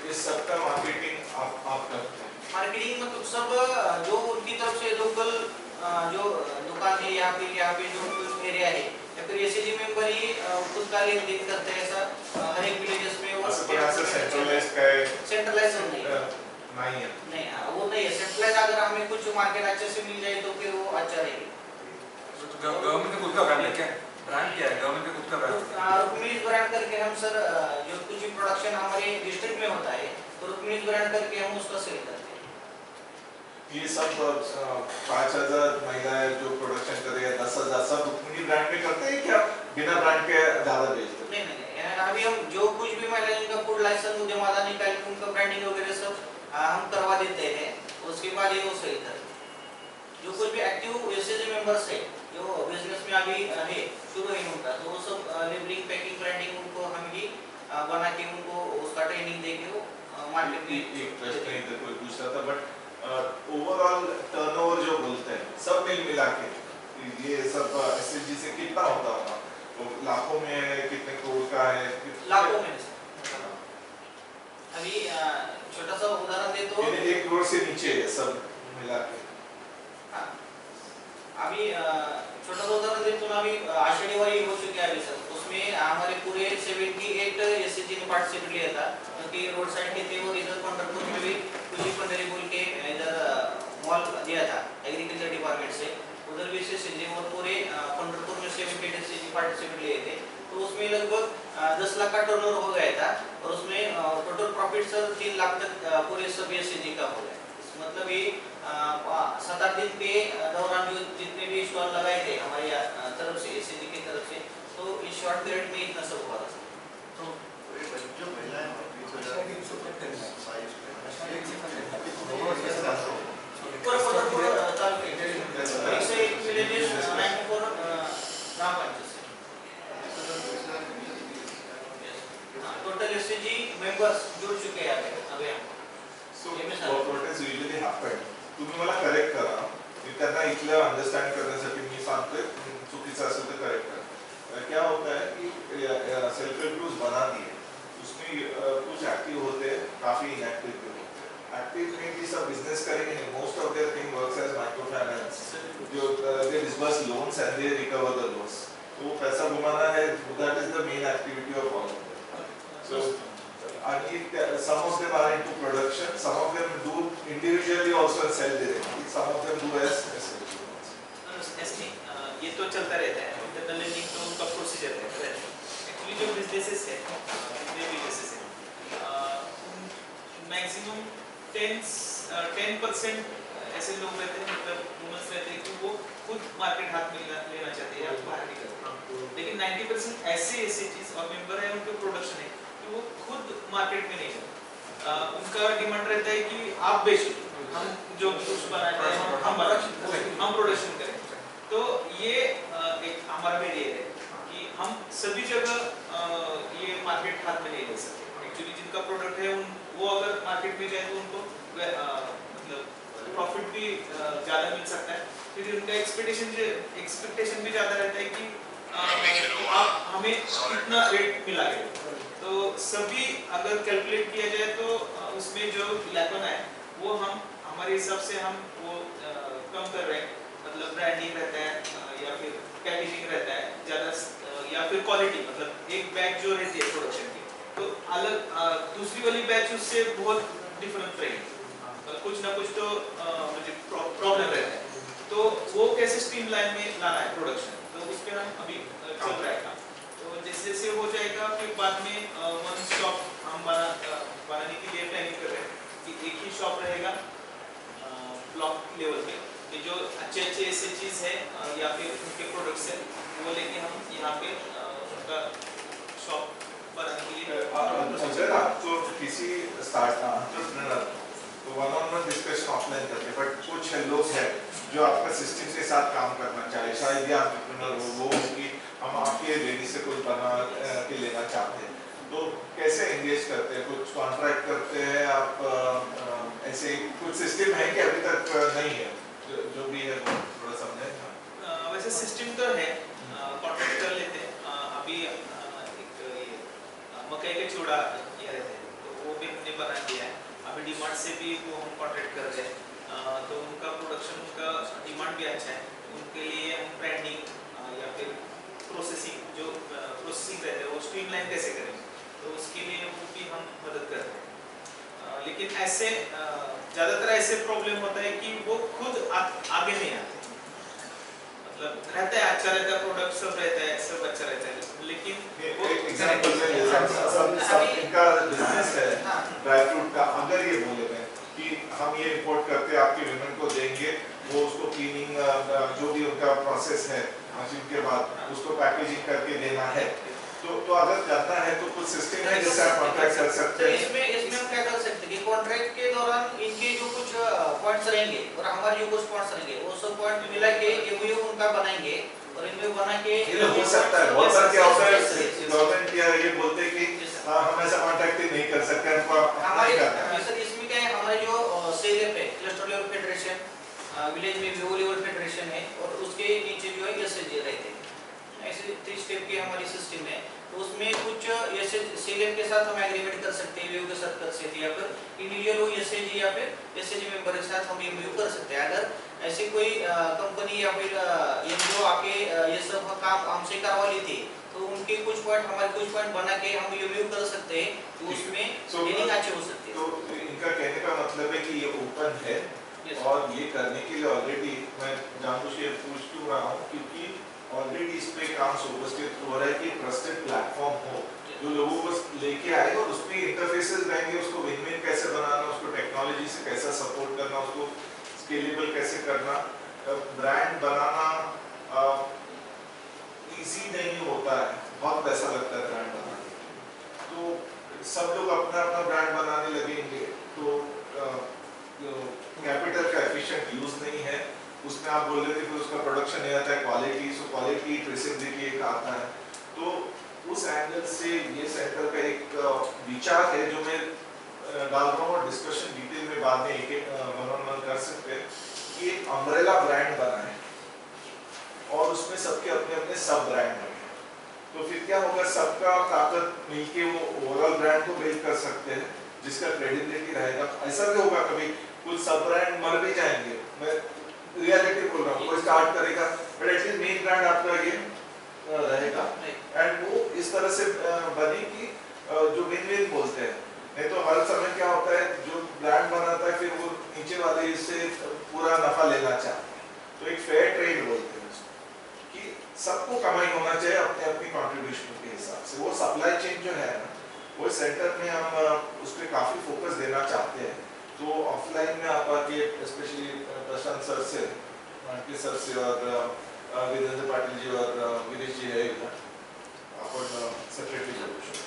इस सबका मार्केटिंग आप करते हैं? मार्केटिंग मतलब सब जो उनकी तरफ से लोकल जो दुकान है यहाँ पे जो एरिया है या फिर एसएचजी मेंबर ही खुद का लेन देन करते हैं। ऐसा हर एक विलेजेस में वो सेंट्रलाइज का है? सेंट्रलाइज नहीं है, नहीं वो नहीं है सेंट्रलाइज। अगर हमें कुछ मार्केट अच्छे से मिल जाए तो फिर वो अच्छा रहेगा। गवर्नमेंट का खुद का ब्रांड है क्या? ब्रांड क्या है गवर्नमेंट का खुद का ब्रांड? रुक्मिणीज ब्रांड करके हम सर जो कुछ भी प्रोडक्शन हमारे डिस्ट्रिक्ट में होता है तो रुक्मिणीज ब्रांड करके हम उसका सेल करते हैं। ये सब 5,000 महिलाएं जो प्रोडक्शन कर रही है 10,000 सब रुक्मिणी ब्रांड में करते हैं क्या बिना ब्रांड के ज़्यादा बेचते हैं? नहीं, अभी हम जो कुछ भी महिला जिनका फूड लाइसेंस मुझे मादा निकाल के उनका ब्रांडिंग वगैरह सब हम करवा देते हैं, उसके बाद ये वो सेल करते हैं। जो कुछ भी एक्टिव एसएचजी मेंबर्स है जो बिजनेस में अभी है शुरू ही उनका, तो वो सब लेबलिंग, पैकिंग, ब्रांडिंग उनको हम ही बना के उनको उसका ट्रेनिंग देके वो मार्केट में एक प्रश्न इधर कोई पूछ रहा था बट ओवरऑल टर्नओवर जो बोलते हैं सब मिला के ये सब एसएचजी से कितना होता होगा? तो लाखों में है, कितने करोड़ का है? लाखों में। अभी छोटा सा उदाहरण दे तो 1 करोड़ से नीचे है सब मिला के। अभी छोटा सा उदाहरण दे तो अभी आषाढ़ी वारी हो चुकी है अभी सर, उसमें हमारे पूरे 78 एसएचजी ने पार्टिसिपेट लिया था क्योंकि रोड साइड के थे और इधर पंढरपुर में भी कुछ पंडरी बोल के इधर मॉल दिया था एग्रीकल्चर डिपार्टमेंट से, उधर भी एसएचजी और पूरे पंढरपुर में 78 एसएचजी पार्टिसिपेट लिए थे। तो उसमें लगभग 10 लाख का टर्नओवर हो गया था और उसमें टोटल प्रॉफिट सर 3 लाख तक पूरे सब एसएचजी का हो गया। मतलब ये 7-8 दिन के दौरान जो जितने भी स्टॉल लगाए थे हमारी तरफ से एसएचजी की तरफ से, तो इस शॉर्ट पीरियड में इतना सब हुआ था। तो जो महिलाएं पूरा से एक विलेजेस 94 ग्राम पंचायत टोटल एसएचजी मेंबर्स जुड़ चुके हैं अभी हम। So what is usually happen? तुम्ही मला करेक्ट करा, मी त्यांना इथलं अंडरस्टँड करण्यासाठी मी सांगतोय, चुकीचं असेल तर करेक्ट करा। क्या होता है कि सेल्फ हेल्प ग्रुप्स बना दिए, उसमें कुछ एक्टिव होते हैं, काफी इनएक्टिव भी होते हैं। एक्टिव में भी सब बिजनेस करेंगे, most of their thing works as micro finance, जो they disburse loans and they recover the loans. तो पैसा घुमाना है, that is the main activity of all of them. So आणि some of them are into production, some of them do individually also and sell directly, some of them do as ऐसे ये तो चलता रहता है, इंटरनल लर्निंग तो उनका procedure है। एक्चुअली जो बिजनेसेस है, जितने बिजनेसेस हैं, मैक्सिमम 10% ऐसे लोग रहते हैं, मतलब वुमेन्स रहते हैं कि वो खुद मार्केट हाथ में लेना चाहते हैं या बाहर निकलते हैं, लेकिन 90% ऐसे चीज और मेंबर है उनके प्रोडक्शन है कि वो खुद मार्केट में नहीं जाते। उनका डिमांड रहता है कि आप बेचो, हम जो कुछ बनाते हैं हम प्रोडक्शन करें। तो ये एक हमारा बेरियर है कि हम सभी जगह ये मार्केट हाथ में नहीं ले सकते। एक्चुअली जिनका प्रोडक्ट है वो अगर मार्केट में जाए तो उनको मतलब प्रॉफिट भी ज़्यादा मिल सकता है, फिर उनका एक्सपेक्टेशन भी ज़्यादा रहता है कि आप हमें इतना रेट मिला है। तो सभी अगर कैलकुलेट किया जाए तो उसमें जो लैपन है वो हम हमारे हिसाब से हम वो कम कर रहे हैं, मतलब ब्रांडिंग रहता है या फिर पैकेजिंग रहता है ज़्यादा, या फिर क्वालिटी, मतलब एक बैच जो रहती है प्रोडक्शन की तो अलग दूसरी वाली बैच उससे बहुत डिफरेंट रहेगी, कुछ ना कुछ तो मुझे प्रॉब्लम रहता है। तो वो कैसे स्ट्रीमलाइन में लाना है प्रोडक्शन, तो उस पर हम अभी चल रहा है काम। तो जैसे जैसे हो जाएगा फिर बाद में वन शॉप हम बनाने के लिए प्लानिंग कर रहे हैं कि एक ही शॉप रहेगा ब्लॉक लेवल पे, कि जो अच्छे ऐसे चीज़ है या फिर उनके प्रोडक्ट्स है वो लेके हम यहाँ पे उनका शॉप बनाने के लिए आपको किसी स्टार्टअप तो वन-ऑन-वन डिस्कशन ऑफलाइन करते हैं, बट कुछ लोग हैं जो आपका सिस्टम के साथ काम करना चाहे, शायद भी आप वो कि हम आपके रेडी से कुछ बना के लेना चाहते हैं, तो कैसे एंगेज करते हैं? कुछ कॉन्ट्रैक्ट करते हैं आप? ऐसे कुछ सिस्टम है कि अभी तक नहीं है? जो भी है थोड़ा समझें। वैसे सिस्टम तो है, कॉन्ट्रैक्ट कर लेते हैं। अभी एक मकई के चूड़ा ये रहते हैं तो वो भी हमने बना दिया है। अभी डिमांड से भी वो हम कॉन्ट्रैक्ट कर रहे हैं, तो उनका प्रोडक्शन उनका डिमांड भी अच्छा है, उनके लिए हम ब्रांडिंग या फिर प्रोसेसिंग जो प्रोसेसिंग रहते हैं वो स्ट्रीमलाइन कैसे करें, तो उसके लिए वो भी हम मदद कर रहे हैं। लेकिन ऐसे ज़्यादातर ऐसे प्रॉब्लम होता है कि वो खुद आगे नहीं आते, मतलब रहता है अच्छा रहता है प्रोडक्ट सब रहता है सब अच्छा रहता है, लेकिन एग्जांपल इनका बिजनेस है ड्राई फ्रूट का, अगर ये बोले कि हम ये इंपोर्ट करके आपके विमेन को देंगे, वो उसको क्लीनिंग जो भी उनका प्रोसेस है मशीन के बाद उसको पैकेजिंग करके देना है, तो अगर करना है तो कुछ सिस्टम है जिससे आप कॉन्ट्रैक्ट कर सकते हैं। इसमें हम क्या कर सकते हैं कि कॉन्ट्रैक्ट के दौरान इनके जो कुछ पॉइंट्स रहेंगे और हमारे जो कुछ पॉइंट्स रहेंगे वो सब पॉइंट मिला के एमओयू उनका बनाएंगे और इनमें बना के ये हो सकता है बहुत सारे क्या होता है गवर्नमेंट या ये बोलते हैं कि हम ऐसा कॉन्ट्रैक्ट नहीं कर सकते, हमको हमारे सर इसमें क्या है, हमारे जो सेलेप है क्लस्टर लेवल फेडरेशन, विलेज में वीओ लेवल फेडरेशन है और उसके नीचे जो है एसएजी रहते हैं, ऐसे 3 स्टेप की हमारी सिस्टम है। तो उसमें कुछ ऐसे सेलेप के साथ हम एग्रीमेंट कर सकते हैं, वीओ के साथ कर सकते हैं, या फिर इंडिविजुअल एसएजी या फिर एसएजी मेंबर के साथ हम एमओयू कर सकते हैं। अगर ऐसी कोई कंपनी या फिर एनजीओ आके ये सब काम हमसे करवा ली थी तो उनके कुछ पॉइंट हमारे कुछ पॉइंट बना के हम एमओयू कर सकते हैं, तो उसमें ट्रेनिंग अच्छी हो सकती है। तो इनका कहने का मतलब है कि ये ओपन है और ये करने के लिए ऑलरेडी मैं जानबूझ के पूछ क्यों रहा हूँ क्योंकि ऑलरेडी इस पे काम सोफिस्टिकेटेड हो रहा है कि ट्रस्टेड प्लेटफॉर्म हो जो लोगों को लेके आए और उसमें इंटरफेसेस रहेंगे, उसको विन-विन कैसे बनाना, उसको टेक्नोलॉजी से कैसा सपोर्ट करना, उसको स्केलेबल कैसे करना, ब्रांड बनाना इजी नहीं होता है, बहुत पैसा लगता है ब्रांड बनाने, तो सब लोग अपना अपना ब्रांड बनाने लगेंगे तो कैपिटल का एफिशिएंट यूज नहीं है, उसमें आप बोल रहे थे कि उसका प्रोडक्शन नहीं आता है, क्वालिटी ट्रेसेबिलिटी एक आता है, तो उस एंगल से ये सेंटर का एक विचार है जो मैं डाल रहा हूँ और डिस्कशन डिटेल में बाद में एक वन-ऑन-वन कर सकते हैं कि एक अम्ब्रेला ब्रांड बनाए और उसमें सबके अपने अपने सब ब्रांड बने, तो फिर क्या होगा, सबका ताकत मिलके वो ओवरऑल ब्रांड को बिल्ड कर सकते हैं जिसका क्रेडिबिलिटी रहेगा। ऐसा भी होगा कभी कुछ सब ब्रांड मर भी जाएंगे, मैं रियलिटी बोल रहा हूँ, कोई स्टार्ट करेगा बट एटलीस्ट मेन ब्रांड आपका ये रहेगा एंड वो इस तरह से बने कि जो विन-विन बोलते हैं नहीं तो हर समय क्या होता है, जो ब्रांड बनाता है फिर वो नीचे वाले इससे पूरा नफा लेना चाहते हैं। तो एक फेयर ट्रेड बोलते हैं उसको, कि सबको कमाई होना चाहिए अपने अपनी कंट्रीब्यूशन के हिसाब से। वो सप्लाई चेन जो है ना, वो सेंटर में हम उस पर काफ़ी फोकस देना चाहते हैं। तो ऑफलाइन में आप आके स्पेशली प्रशांत सर से, के सर से और वीरेंद्र पाटिल जी और गिरीश जी है इधर, अपन सेपरेटली बोल सकते।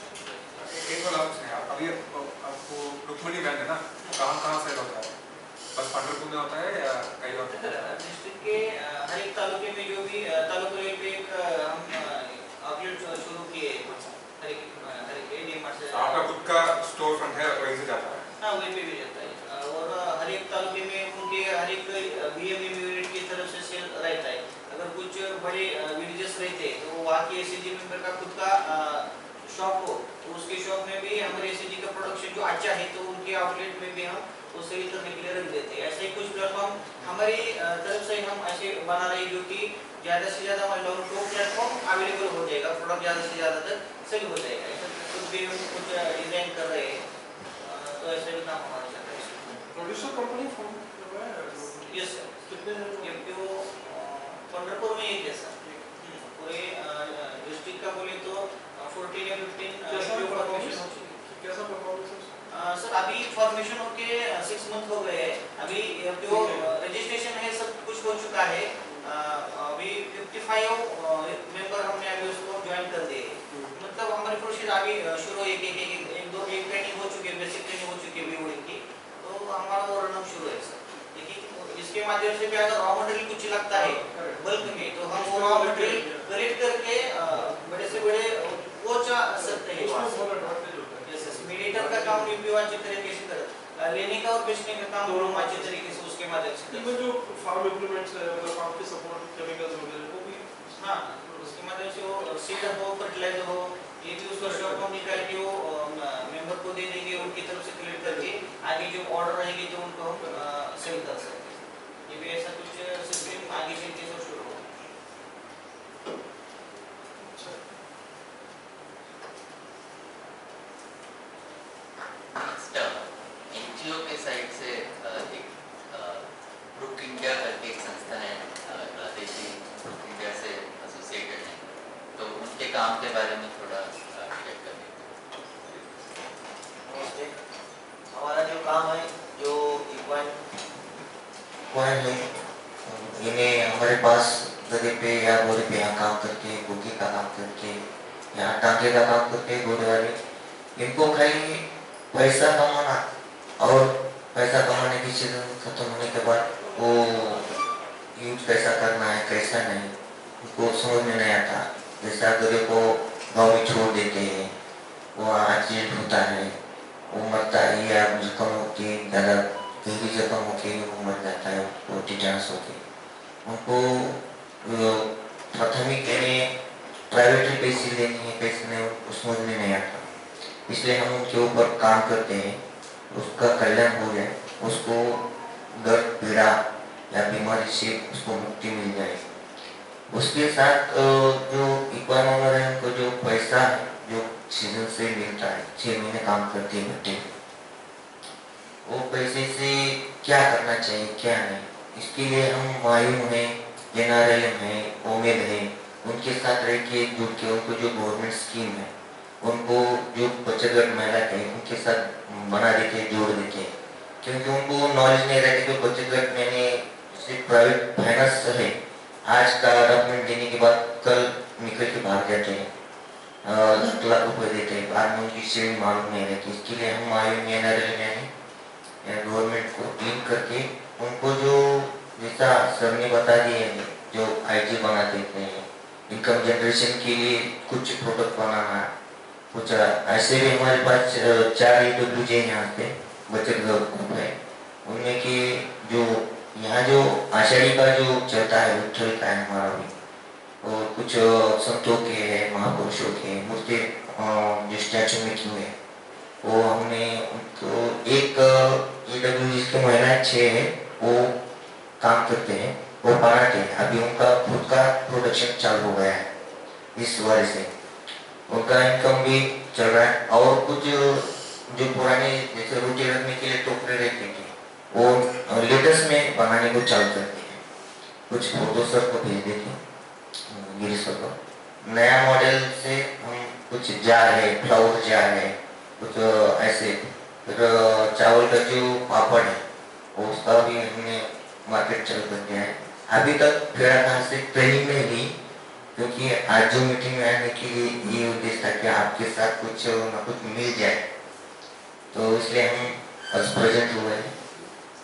एक बार आप अभी आपको रुक्मणी ब्रांड है ना, कहाँ से होता है? बस पंढरपुर में होता है या कहीं और? डिस्ट्रिक्ट के हर एक तालुके में जो भी तालुका लेवल पे एक हम आउटलेट शुरू किए हर एक डीमार्ट से। आपका खुद का स्टोर फ्रंट है, वहीं से जाता है? हाँ, वहीं पे भी जाता है। और हर एक तालुके में उनके हर एक बीएमएम यूनिट की तरफ से सेल रहता है। अगर कुछ बड़े विलेजेस रहते हैं तो वहाँ के एसएजी मेंबर का खुद का शॉप हो, तो उसके शॉप में भी हमारे एसएजी का प्रोडक्शन जो अच्छा है तो उनके आउटलेट में भी हम वो सेल करने के लिए रख देते हैं। ऐसे ही कुछ प्लेटफॉर्म हमारी तरफ से हम ऐसे बना रहे हैं जो कि ज़्यादा से ज़्यादा महिलाओं को प्लेटफॉर्म अवेलेबल हो जाएगा, प्रोडक्ट ज़्यादा से ज़्यादा तक सेल हो जाएगा। ऐसा कुछ भी हम कुछ डिज़ाइन कर रहे हैं, तो ऐसे भी काम हमारा चल रहा है। Producer company form yes sir, कितने ये वो पंढरपुर में एक है सर। पूरे डिस्ट्रिक्ट का बोले तो 14 या 15 फॉर्मेशन हो चुकी है। कैसा परफॉर्मेंस है सर? अभी फॉर्मेशन होके 6 मंथ हो गए हैं। अभी जो रजिस्ट्रेशन है सब कुछ हो चुका है। अभी 55 मेंबर हमने अभी उसको ज्वाइन कर दिए। मतलब हमारी प्रोसेस अभी शुरू एक ट्रेनिंग हो चुकी है, बेसिक ट्रेनिंग हो चुकी है बीओडी की, तो हमारा वो रन शुरू है सर। लेकिन इसके माध्यम से भी अगर रॉ मटेरियल कुछ लगता है बल्क में, तो हम वो रॉ मटेरियल कलेक्ट करके बड़े से बड़े पहुंचा सकते हैं। मीडिएटर का काम यूपी अच्छी तरीके से कर लेने का और बेचने का काम दोनों अच्छे तरीके से उसके माध्यम से। इवन जो फार्म इम्प्लीमेंट्स है, मतलब फार्म के सपोर्ट केमिकल्स वगैरह वो भी, हाँ, उसके माध्यम से वो सीडर हो, फर्टिलाइजर हो, ये भी उसका स्टॉक हम निकाल के वो मेंबर को दे देंगे, उनकी तरफ से कलेक्ट करके आगे जो ऑर्डर रहेंगे तो उनको हम सेल कर सकते हैं। ये भी ऐसा कुछ सिस्टम आगे चल के सब शुरू होगा। एनजीओ के साइड से एक ब्रुक इंडिया करके एक संस्था है, राधेश जी ब्रुक इंडिया से एसोसिएटेड है, तो उनके काम के बारे में थोड़ा शेयर करें। नमस्ते। हमारा जो काम है, जो इक्वाइन है, इन्हें हमारे पास गधे पे या घोड़े पे यहाँ काम करके, बुकी का काम करके, यहाँ टांगे का काम करके, घोड़े वाले, इनको खाली पैसा कमाना और पैसा कमाने की चीज़ खत्म होने के बाद वो यूज कैसा करना है कैसा नहीं उनको समझ में नहीं आता। जैसा गधे को गाँव में छोड़ देते हैं, वो एक्सीडेंट होता है, वो मरता है या जख्म होती है, ज़्यादा गहरी जख्म होती है, वो मर जाता है, वो टिटानस होती है। उनको प्राथमिक यानी प्राइवेटली पैसे लेनी है, पैसे नहीं, उसको समझ में नहीं आता। इसलिए हम उनके ऊपर काम करते हैं, उसका कल्याण हो जाए, उसको दर्द पीड़ा या बीमारी से उसको मुक्ति मिल जाए। उसके साथ जो इक्वाइन ओनर है उनको जो पैसा है जो सीजन से मिलता है, 6 महीने काम करते हैं बच्चे, वो पैसे से क्या करना चाहिए क्या नहीं, इसके लिए हम मायूम हैं, NRLM है, ओमेद है, उनके साथ रह के जुड़ के उनको जो गवर्नमेंट स्कीम है उनको जो बचत गट महिला थे उनके साथ बना देते, जोड़ देते, क्योंकि उनको नॉलेज नहीं रहती कि बचत गट मैंने सिर्फ प्राइवेट फाइनेंस है, आज का डॉक्यूमेंट देने के बाद कल निकल के भाग जाते हैं, 1 लाख रुपए देते हैं, बाद में उनकी सेविंग मालूम नहीं रहती। इसके लिए हम गवर्नमेंट को टीम करके उनको जो जैसा सर ने बता दिए हैं, जो IG बना देते हैं, इनकम जनरेशन के लिए कुछ प्रोडक्ट बनाना, कुछ ऐसे भी हमारे पास 4 EWJ यहाँ पे बचत ग्रुप है, उनमें के जो यहाँ जो आषाढ़ी का जो चलता है विठल का है हमारा भी, और कुछ संतों के है, महापुरुषों के मूर्ति जो स्टैचू मेकिंग है, वो हमने उनको एक EWJ की महिला 6 है, वो काम करते हैं, वो बनाते हैं। अभी उनका खुद का प्रोडक्शन चालू हो गया है, इस वजह से उनका इनकम भी चल रहा है। और कुछ जो पुराने जैसे रोटी रखने के लिए टोकरे रहते थे वो लेटेस्ट में बनाने को चालू करते हैं। कुछ फोटो सर को भेज देते हैं गिरीश सर को। नया मॉडल से हम कुछ जार है, फ्लावर जार है, कुछ ऐसे। फिर चावल का जो पापड़ है उसका भी हमने मार्केट चालू कर दिया है। अभी तक फिर कहाँ से ट्रेनिंग में ली, क्योंकि आज जो मीटिंग में आने के लिए ये उद्देश्य था कि आपके साथ कुछ ना कुछ मिल जाए, तो इसलिए हम आज प्रेजेंट हुए हैं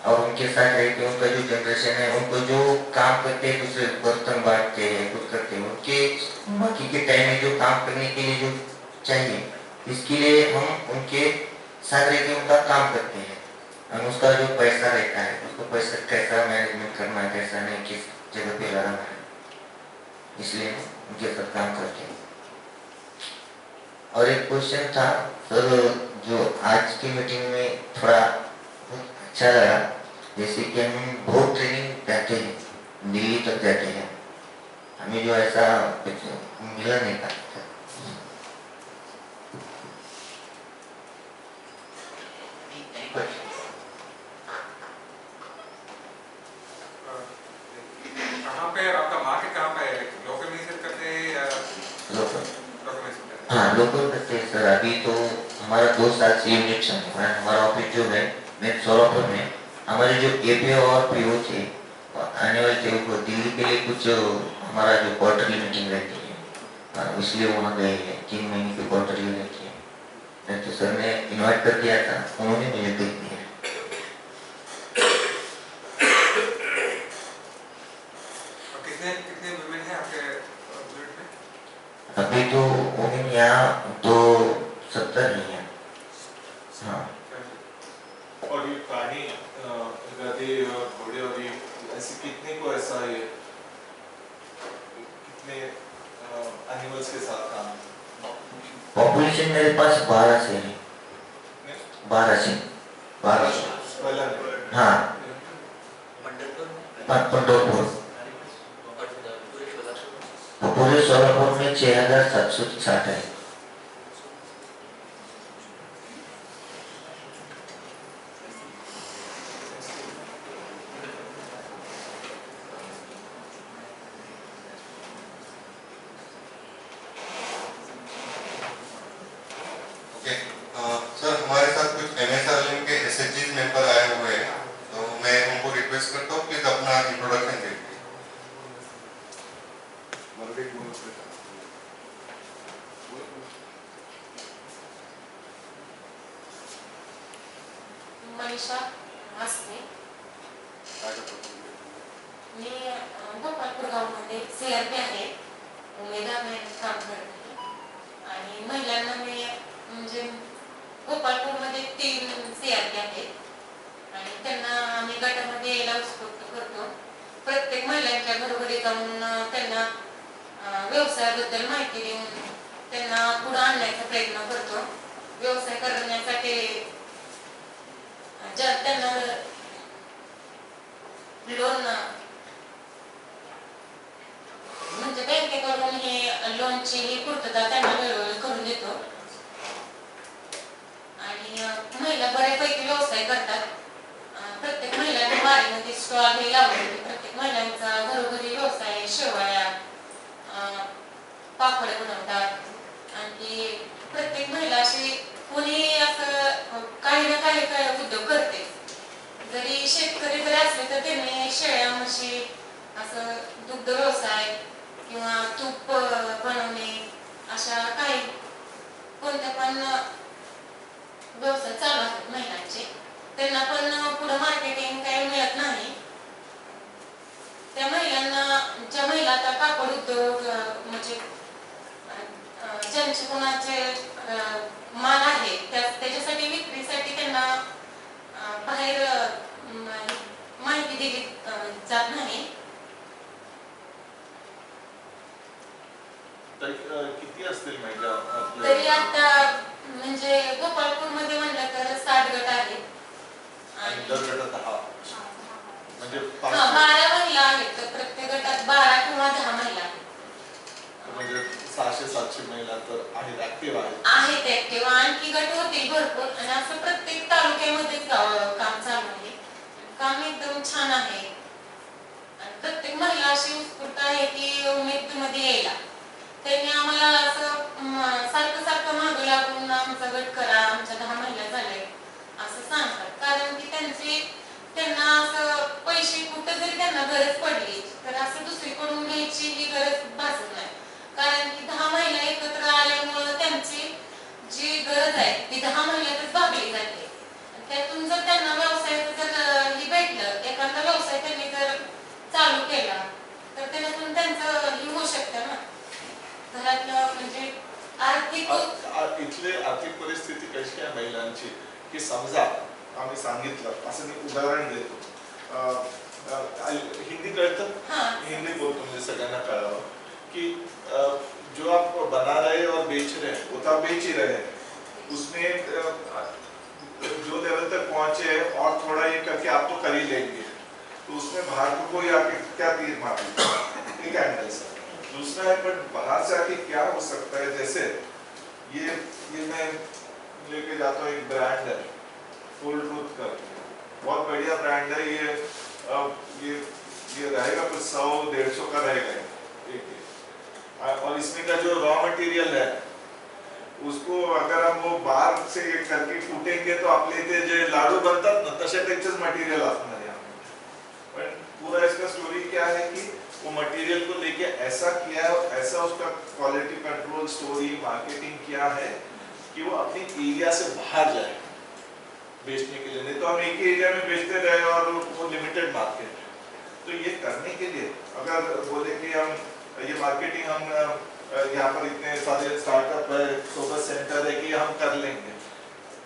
और उनके साथ रह के उनका जो जनरेशन है उनको जो काम करते हैं, दूसरे बर्तन बांटते हैं, कुछ करते हैं, उनके बाकी के टाइम में जो काम करने के लिए जो चाहिए, इसके लिए हम उनके साथ रह के उनका काम करते हैं। और उसका जो पैसा रहता है उसको पैसा कैसा मैनेजमेंट करना है, कैसा नहीं, किस जगह पे लगाना है, इसलिए उनके साथ काम करते हैं। और एक क्वेश्चन था सर, जो आज की मीटिंग में थोड़ा अच्छा लगा, जैसे कि हम बहुत ट्रेनिंग जाते हैं, दिल्ली तक जाते हैं, हमें जो ऐसा कुछ मिला नहीं था। कहाँ पे आपका मार्केट कहाँ पे है? लोकल में सेल करते हैं या लोकल? लोकल में सेल करते हैं? हाँ लोकल करते हैं सर। अभी तो हमारा 2 साल से यूनिट चल रहा है। हमारा ऑफिस जो है मैं सोलापुर में, हमारे जो एपी और पीओ थे आने वाले थे वो दिल्ली के लिए कुछ हमारा जो क्वार्टरली मीटिंग रहती है, इसलिए वहाँ गए हैं। 3 महीने की क्वार्टरली रहती है, नहीं तो सर ने इन्वाइट कर दिया था, उन्होंने मुझे भेज दिया। कितने वुमेन हैं आपके यूनिट में? अभी तो वुमेन यहाँ 270 ही है। हाँ। और ये प्राणी गधे और घोड़े और ये ऐसे कितने को ऐसा ये कितने एनिमल्स के साथ काम? पॉपुलेशन मेरे पास 12 से है। 12 से 12। हाँ पंढरपुर पूरे सोलापुर में 6760 है। सर हमारे साथ कुछ MSRLM के SHGs मेंबर आए हुए हैं, तो मैं उनको रिक्वेस्ट करता हूँ प्लीज अपना इंट्रोडक्शन दीजिए। मनीषा मस्ते, मी गोपालपूर गावामध्ये CRP आहे, उमेदा में काम करते आणि महिलांना मी म्हणजे गोपालपूरमध्ये 3 CRP आहेत आणि त्यांना आम्ही गटामध्ये यायला उत्स्फूर्त करतो। प्रत्येक महिलांच्या घरोघरी जाऊन त्यांना व्यवसायाबद्दल माहिती देऊन त्यांना पुढे आणण्याचा प्रयत्न करतो। व्यवसाय करण्यासाठी त्यांना लोन म्हणजे बँकेकडून हे लोनची ही पूर्तता त्यांना वेळोवेळी करून देतो आणि महिला बऱ्यापैकी व्यवसाय करतात। प्रत्येक महिलांनी वारीमध्ये स्टॉल हे लावले, प्रत्येक महिलांचा घरोघरी व्यवसाय, शेवया, पापड बनवतात आणि प्रत्येक महिला अशी कोणी असं काही ना काही उद्योग करते। जरी शेतकरी जरी असले तर त्यांनी शेळ्या, म्हशी, असं दुग्ध व्यवसाय किंवा तूप बनवणे अशा काही कोणत्या पण व्यवसाय चालू आहेत महिलांचे। त्यांना पण पुढे मार्केटिंग काही मिळत नाही। त्या महिलांना, ज्या महिला आता कापड उद्योग म्हणजे ज्यांचे कोणाचे माल आहे त्याच्यासाठी विक्रीसाठी त्यांना बाहेर माहिती दिली जात नाही। किती असतील महिला? तरी आता म्हणजे गोपालपूरमध्ये म्हणलं तर 60 गट आहेत आणि दर गटात 10 म्हणजे 12 महिला आहेत। तर प्रत्येक गटात 12 किंवा 10 महिला आहेत, म्हणजे 600-700 महिला तर आहेत, ऍक्टिव्ह आहेत। ऍक्टिव्ह। आणखी गट होतील भरपूर आणि छान आहे आणि प्रत्येक महिला अशी उत्स्फूर्त आहे की उमेदमध्ये यायला. त्यांनी आम्हाला असं सारखं सारखं मागं लागून आमचा गट करा, आमच्या 10 महिला झाले असं सांगतात. कारण की त्यांना असं पैसे कुठं जरी त्यांना गरज पडली तर असं दुसरीकडून घ्यायची ही गरज भासत नाही. कारण की 10 महिला एकत्र आल्यामुळं त्यांची जी गरज आहे ती 10 महिन्यातच भागली जाते. त्यातून जर त्यांना व्यवसायाचं जर हे भेटलं, एखादा व्यवसाय त्यांनी जर चालू केला तर त्याच्यातून त्यांचं हे होऊ शकतं ना, घरातलं म्हणजे आर्थिक. इथली आर्थिक परिस्थिती कशी आहे महिलांची की समजा आम्ही सांगितलं असं मी उदाहरण देतो. हिंदी कळतं, हिंदी बोलतो म्हणजे सगळ्यांना कळावं कि जो आप बना रहे और बेच रहे हैं वो तो आप बेच ही रहे हैं, उसमें जो लेवल तक पहुंचे और थोड़ा ये करके आप तो कर ही लेंगे, तो उसमें बाहर को कोई आके क्या तीर मार एक एंगल से. दूसरा है बट बाहर से आके क्या हो सकता है, जैसे ये मैं लेके जाता हूँ एक ब्रांड है फुल ट्रूथ का, बहुत बढ़िया ब्रांड है. ये रहेगा कुछ 100-150 का रहेगा एक, और इसमें का जो रॉ मटेरियल है उसको अगर हम वो बाहर से करके फूटेंगे तो आपले ते जे लाडू बनतात ना तसे त्याचेच मटेरियल असणार है. पण पूरा इसका स्टोरी क्या है कि वो मटेरियल को लेके ऐसा किया है, ऐसा उसका क्वालिटी कंट्रोल, स्टोरी, मार्केटिंग किया है कि वो अपनी एरिया से बाहर जाए बेचने के लिए. नहीं तो हम एक ही एरिया में बेचते रहे और वो लिमिटेड मार्केट. तो ये करने के लिए अगर बोले कि हम ये मार्केटिंग हम यहाँ पर इतने सारे स्टार्टअप है, सोबत सेंटर है कि हम कर लेंगे,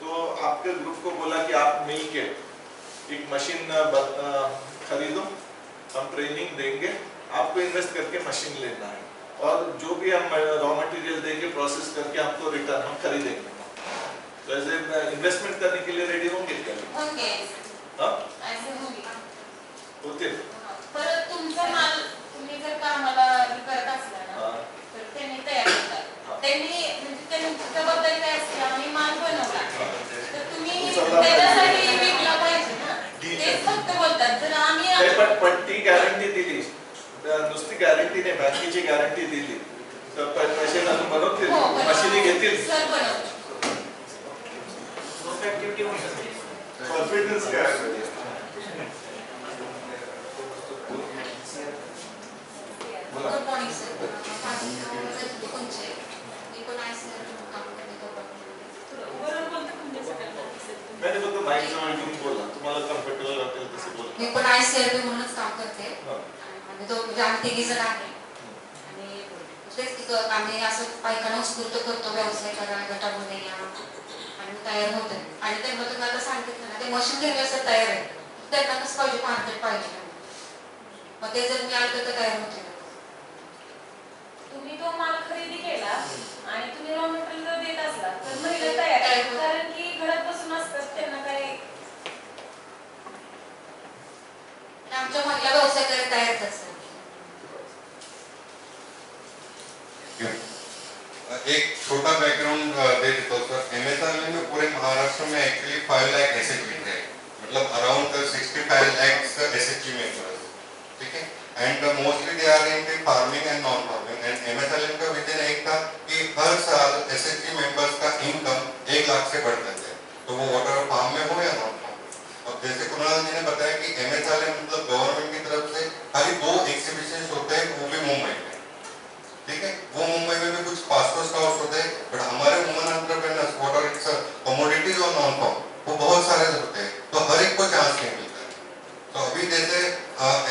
तो आपके ग्रुप को बोला कि आप मिलके एक मशीन खरीदो, हम ट्रेनिंग देंगे, आपको इन्वेस्ट करके मशीन लेना है और जो भी हम रॉ मटेरियल देंगे प्रोसेस करके हमको रिटर्न हम खरीदेंगे. तो ऐसे इन्वेस्टमेंट करने के लिए रेडी होंगे क्या? होंगे. हाँ? ऐसे होंगे. होते. परत तुमचा माल तुम्ही जर कामाला करत असला ना तर त्यांनी तयार करतात. त्यांनी म्हणजे त्यांची जबाबदारी काय असते, आम्ही माल बनवला तर तुम्ही त्याच्यासाठी विकला पाहिजे ना, तेच फक्त बोलतात. जर आम्ही पट्टी गॅरंटी दिली, नुसती गॅरंटी नाही, बँकेची गॅरंटी दिली तर पैसे घालून बनवतील, मशिनी घेतील. सर बनवतो. ऍक्टिव्हिटी होऊ शकते. कॉन्फिडन्स काय आहे? Good morning, sir. तुमचे एकोणास काम नाही फक्त माईक जवळ घेऊन बोला, तुम्हाला कम्फर्टेबल वाटेल तसं बोला. मी पण ICRB म्हणूनच काम करते आणि तो आम्ही 3 जण आहे आणि तेच आम्ही असं बायकांना उत्स्फूर्त करतो, व्यवसाय करा, गटामध्ये या आणि तयार होते. आणि त्यांना तुम्ही आता सांगितलं ना ते मशीन घेण्यासाठी तयार आहे, त्यांना कसं पाहिजे, मार्केट पाहिजे, मग ते जर मी आलं तर तयार होते. तुम्ही तो माल खरेदी केला आणि तुम्ही रॉ मटेरियल जर देत असला तर महिला तयार आहे, कारण की घरात बसून असतात त्यांना काय. आमच्या महिला व्यवसाय करायला तयार असतात. एक छोटा बैकग्राउंड दे देता हूँ सर. MSRL में पूरे महाराष्ट्र में एक्चुअली 5 लाख SHG है, मतलब अराउंड 65 लाख SHG मेंबर्स, ठीक है. And mostly they are in farming and non farming. And MSRL का विजन एक था कि हर साल SHG मेंबर्स का इनकम 1 लाख से बढ़ता है, तो वो वाटर फार्म में हो या नॉन फार्म. अब जैसे कुणाल जी ने बताया कि MSRL मतलब गवर्नमेंट की तरफ से खाली 2 एग्जीबिशन होते हैं, वो भी मुंबई में, ठीक है. वो मुंबई में भी कुछ पासपोर्ट हाउस होते हैं, बट हमारे women entrepreneurs what are its commodities और नॉन फार्म वो बहुत सारे होते हैं, तो हर एक को चांस नहीं मिलता. तो अभी जैसे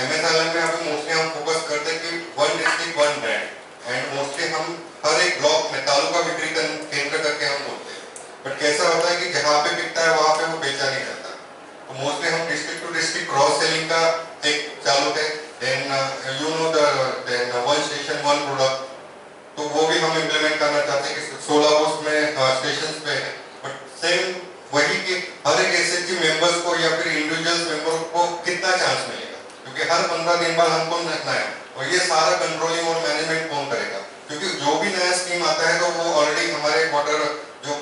MSRL में अभी मोस्टली हम फोकस करते हैं कि 1 डिस्ट्रिक्ट 1 ब्रांड, एंड मोस्टली हम हर एक ब्लॉक में तालुका बिक्री केंद्र करके हम बोलते हैं. बट कैसा होता है कि जहाँ पे बिकता है वहाँ पे वो बेचा नहीं जाता, तो मोस्टली हम district to district cross selling का एक चालू है. Then you know then 1 station 1 product, तो वो भी हम इम्प्लीमेंट करना चाहते हैं कि 16 पोस्ट में स्टेशन पे है. बट सेम वही कि हर एक SHG मेंबर्स को या फिर इंडिविजुअल्स मेंबर को कितना चांस मिलेगा, क्योंकि हर 15 दिन बाद हमको रखना है और ये सारा कंट्रोलिंग और मैनेजमेंट कौन करेगा, क्योंकि जो भी नया स्कीम आता है तो वो ऑलरेडी हमारे वाटर जो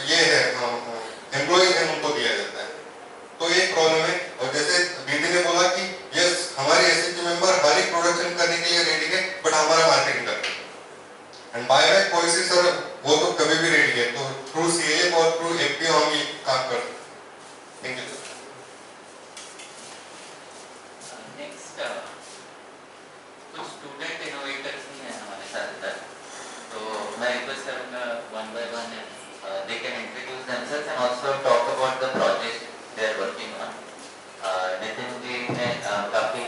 ये है एम्प्लॉइज है उनको दिया जाता है. तो ये प्रॉब्लम है. और जैसे ने बोला कि यस हमारे एसएचजी मेंबर हर एक प्रोडक्शन करने के लिए रेडी है, बट हमारा मार्केटिंग करते हैं। And buy back policy sir वो तो कभी भी रेडी है, तो थ्रू सीए और थ्रू एफपीओ हम ये काम कर सकते हैं। Thank you sir. नेक्स्ट कुछ स्टूडेंट इनोवेटर्स भी हैं हमारे साथ इधर, तो मैं रिक्वेस्ट करूंगा one by one they can introduce themselves and also talk about the project they are working on. Nitin ji ने काफी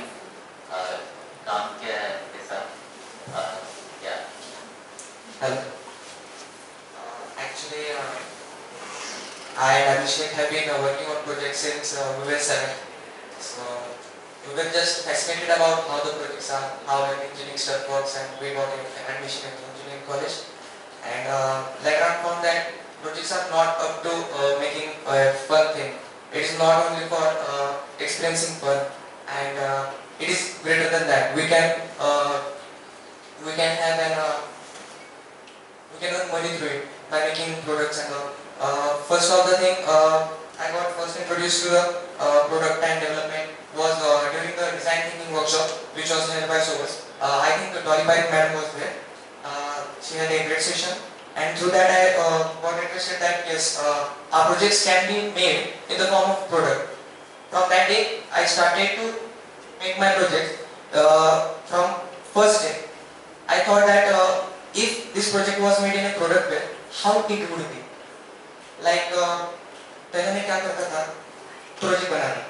काम किया है इसके साथ। क्या Hello. Actually, I and Abhishek have been working on projects since we were 7. So we were just fascinated about how the projects are, how an engineering stuff works, and we got admission in engineering college. And later on found that projects are not up to making a fun thing. It is not only for experiencing fun, and it is greater than that. We can have an we can earn money through it by making products and all. First of the thing, I got first introduced to the product and development was during the design thinking workshop, which was held by Sobers. I think Dolly Bite madam was there. She had a great session, and through that I got interested that yes, our projects can be made in the form of product. From that day, I started to make my project. From first day, I thought that if this project was made in a product way, how it would be. Like पहले मैं क्या करता था, project बनाना,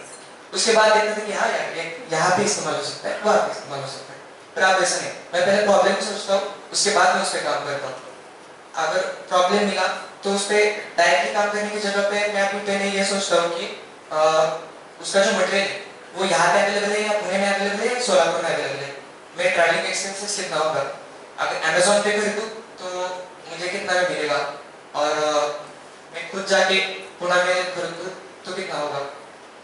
उसके बाद देखता था कि हाँ यार ये यहाँ पे इस्तेमाल हो सकता है, वहाँ पे इस्तेमाल हो सकता है। पर आप ऐसा नहीं, मैं पहले प्रॉब्लम सोचता हूँ, उसके बाद मैं उस पर काम करता हूँ। अगर प्रॉब्लम मिला तो उस पर डायरेक्टली काम करने की जगह पे मैं अपनी पहले ये सोचता हूँ कि उसका जो मटेरियल है वो यहाँ पे अवेलेबल है या पुणे में अवेलेबल है या सोलापुर में अवेलेबल है। मैं ट्रैवलिंग एक्सपेंसेस कितना होगा, अगर अमेज़न पे खरीदूँ तो मुझे कितना में मिलेगा, और मैं खुद जाके पुणे में खरीदूँ तो कितना होगा।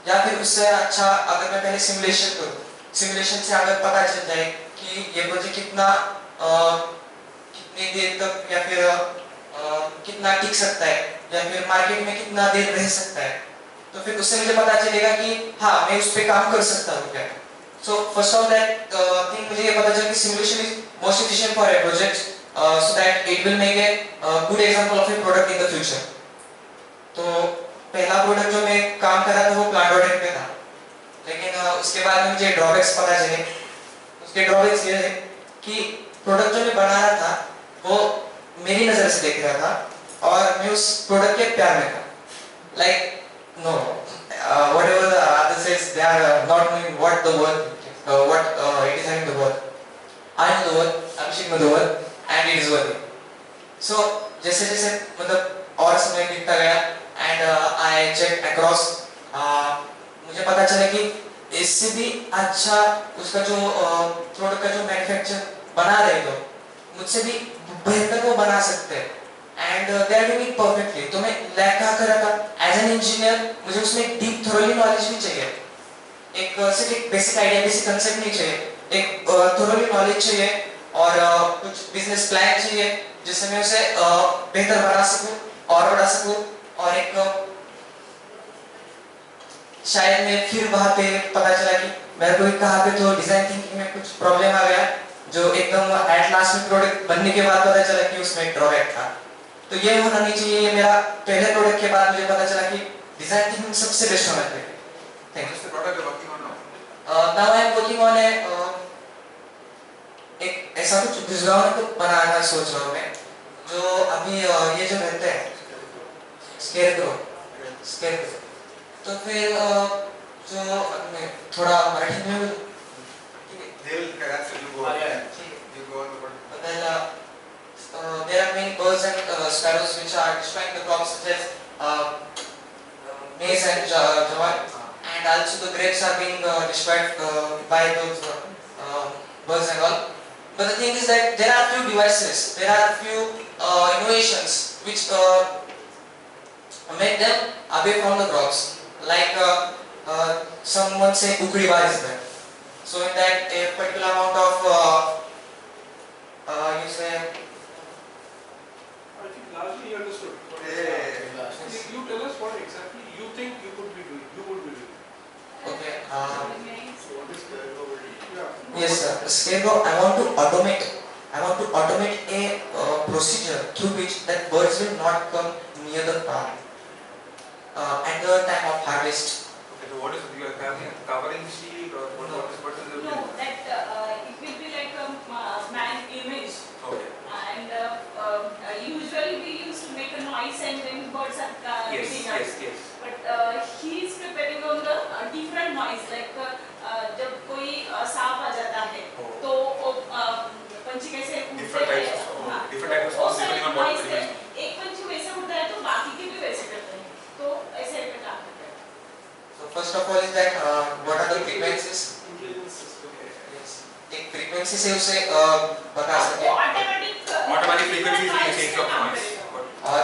या फिर उससे अच्छा अगर मैं पहले सिमुलेशन करूँ, सिमुलेशन से अगर पता चल जाए कि ये प्रोजेक्ट कितना कितनी देर तक या फिर कितना टिक सकता है या फिर मार्केट में कितना देर रह सकता है, तो फिर उससे मुझे पता चलेगा कि हाँ मैं उस पर काम कर सकता हूँ क्या। So first of that thing मुझे ये पता चला कि simulation is most efficient for a project, so that it will make a good example of a product in the future. तो पहला प्रोडक्ट जो मैं काम कर रहा था वो Plant.net पे था, लेकिन उसके बाद में मुझे ड्रॉबैक्स पता चले। उसके ड्रॉबैक्स ये है कि प्रोडक्ट जो मैं बना रहा था वो मेरी नज़र से देख रहा था और मैं उस प्रोडक्ट के प्यार में था। Like no, whatever the other says, they are not knowing what the word, what it is having the word. I know the word, Abhishek know the word, and it is worthy. So जैसे जैसे मतलब और समय बीतता गया and I checked across, मुझे पता चला कि इससे भी अच्छा उसका जो प्रोडक्ट का जो मैन्युफैक्चर बना रहे लोग, मुझसे भी बेहतर वो बना सकते हैं। And they are doing it perfectly. तो मैं लैब कहाँ कर रहा था? As an engineer मुझे उसमें एक deep thoroughly knowledge भी चाहिए। एक सिर्फ एक basic idea, basic concept नहीं चाहिए। एक thoroughly knowledge चाहिए और कुछ business plan चाहिए जिससे मैं उसे बेहतर बना सकूं और बढ़ा सकूं। और एक शायद मैं फिर वहाँ पे पता चला कि मेरे को कहाँ पे तो डिजाइन थिंकिंग में कुछ प्रॉब्लम आ गया, जो एकदम एट लास्ट में प्रोडक्ट बनने के बाद पता चला कि उसमें ड्रॉबैक था। तो ये होना नहीं चाहिए। ये मेरा पहले प्रोडक्ट के बाद मुझे पता चला कि डिजाइन थिंकिंग सबसे बेस्ट होना चाहिए। Thank you. Now I am working on एक ऐसा कुछ गुजरात में तो बनाना सोच रहा हूँ मैं, जो अभी ये जो रहते हैं स्केयर तो फिर जो मैं थोड़ा मराठी में there are many birds and sparrows which are destroying the crops such as maize and jawar, and also the grapes are being destroyed by those birds and all. But the thing is that there are few devices, there are few innovations which make them away from the crops. Like someone say kukri bar is there. So in that a particular amount of you say. I think largely you understood. You tell us what exactly you think you could be doing. Okay. Yes, sir. Scarecrow, I want to automate. I want to automate a procedure through which that birds will not come near the farm at the time of harvest. Okay, so what is you are covering sheet or what is the No, that it will be like a man image. Okay. And usually we used to make a noise and then birds are getting up. Yes. But he is preparing on the different noise, like जब कोई सांप आ जाता है तो पंछी कैसे उड़ते हैं, different types of depending on what the image. एक पंछी वैसे उड़ता है तो बाकी के भी वैसे करते हैं, तो ऐसे पे काम करते हैं. So first of all is that what are the frequencies? Yes. एक frequency से उसे बता सके. Automatic frequencies will change of noise. और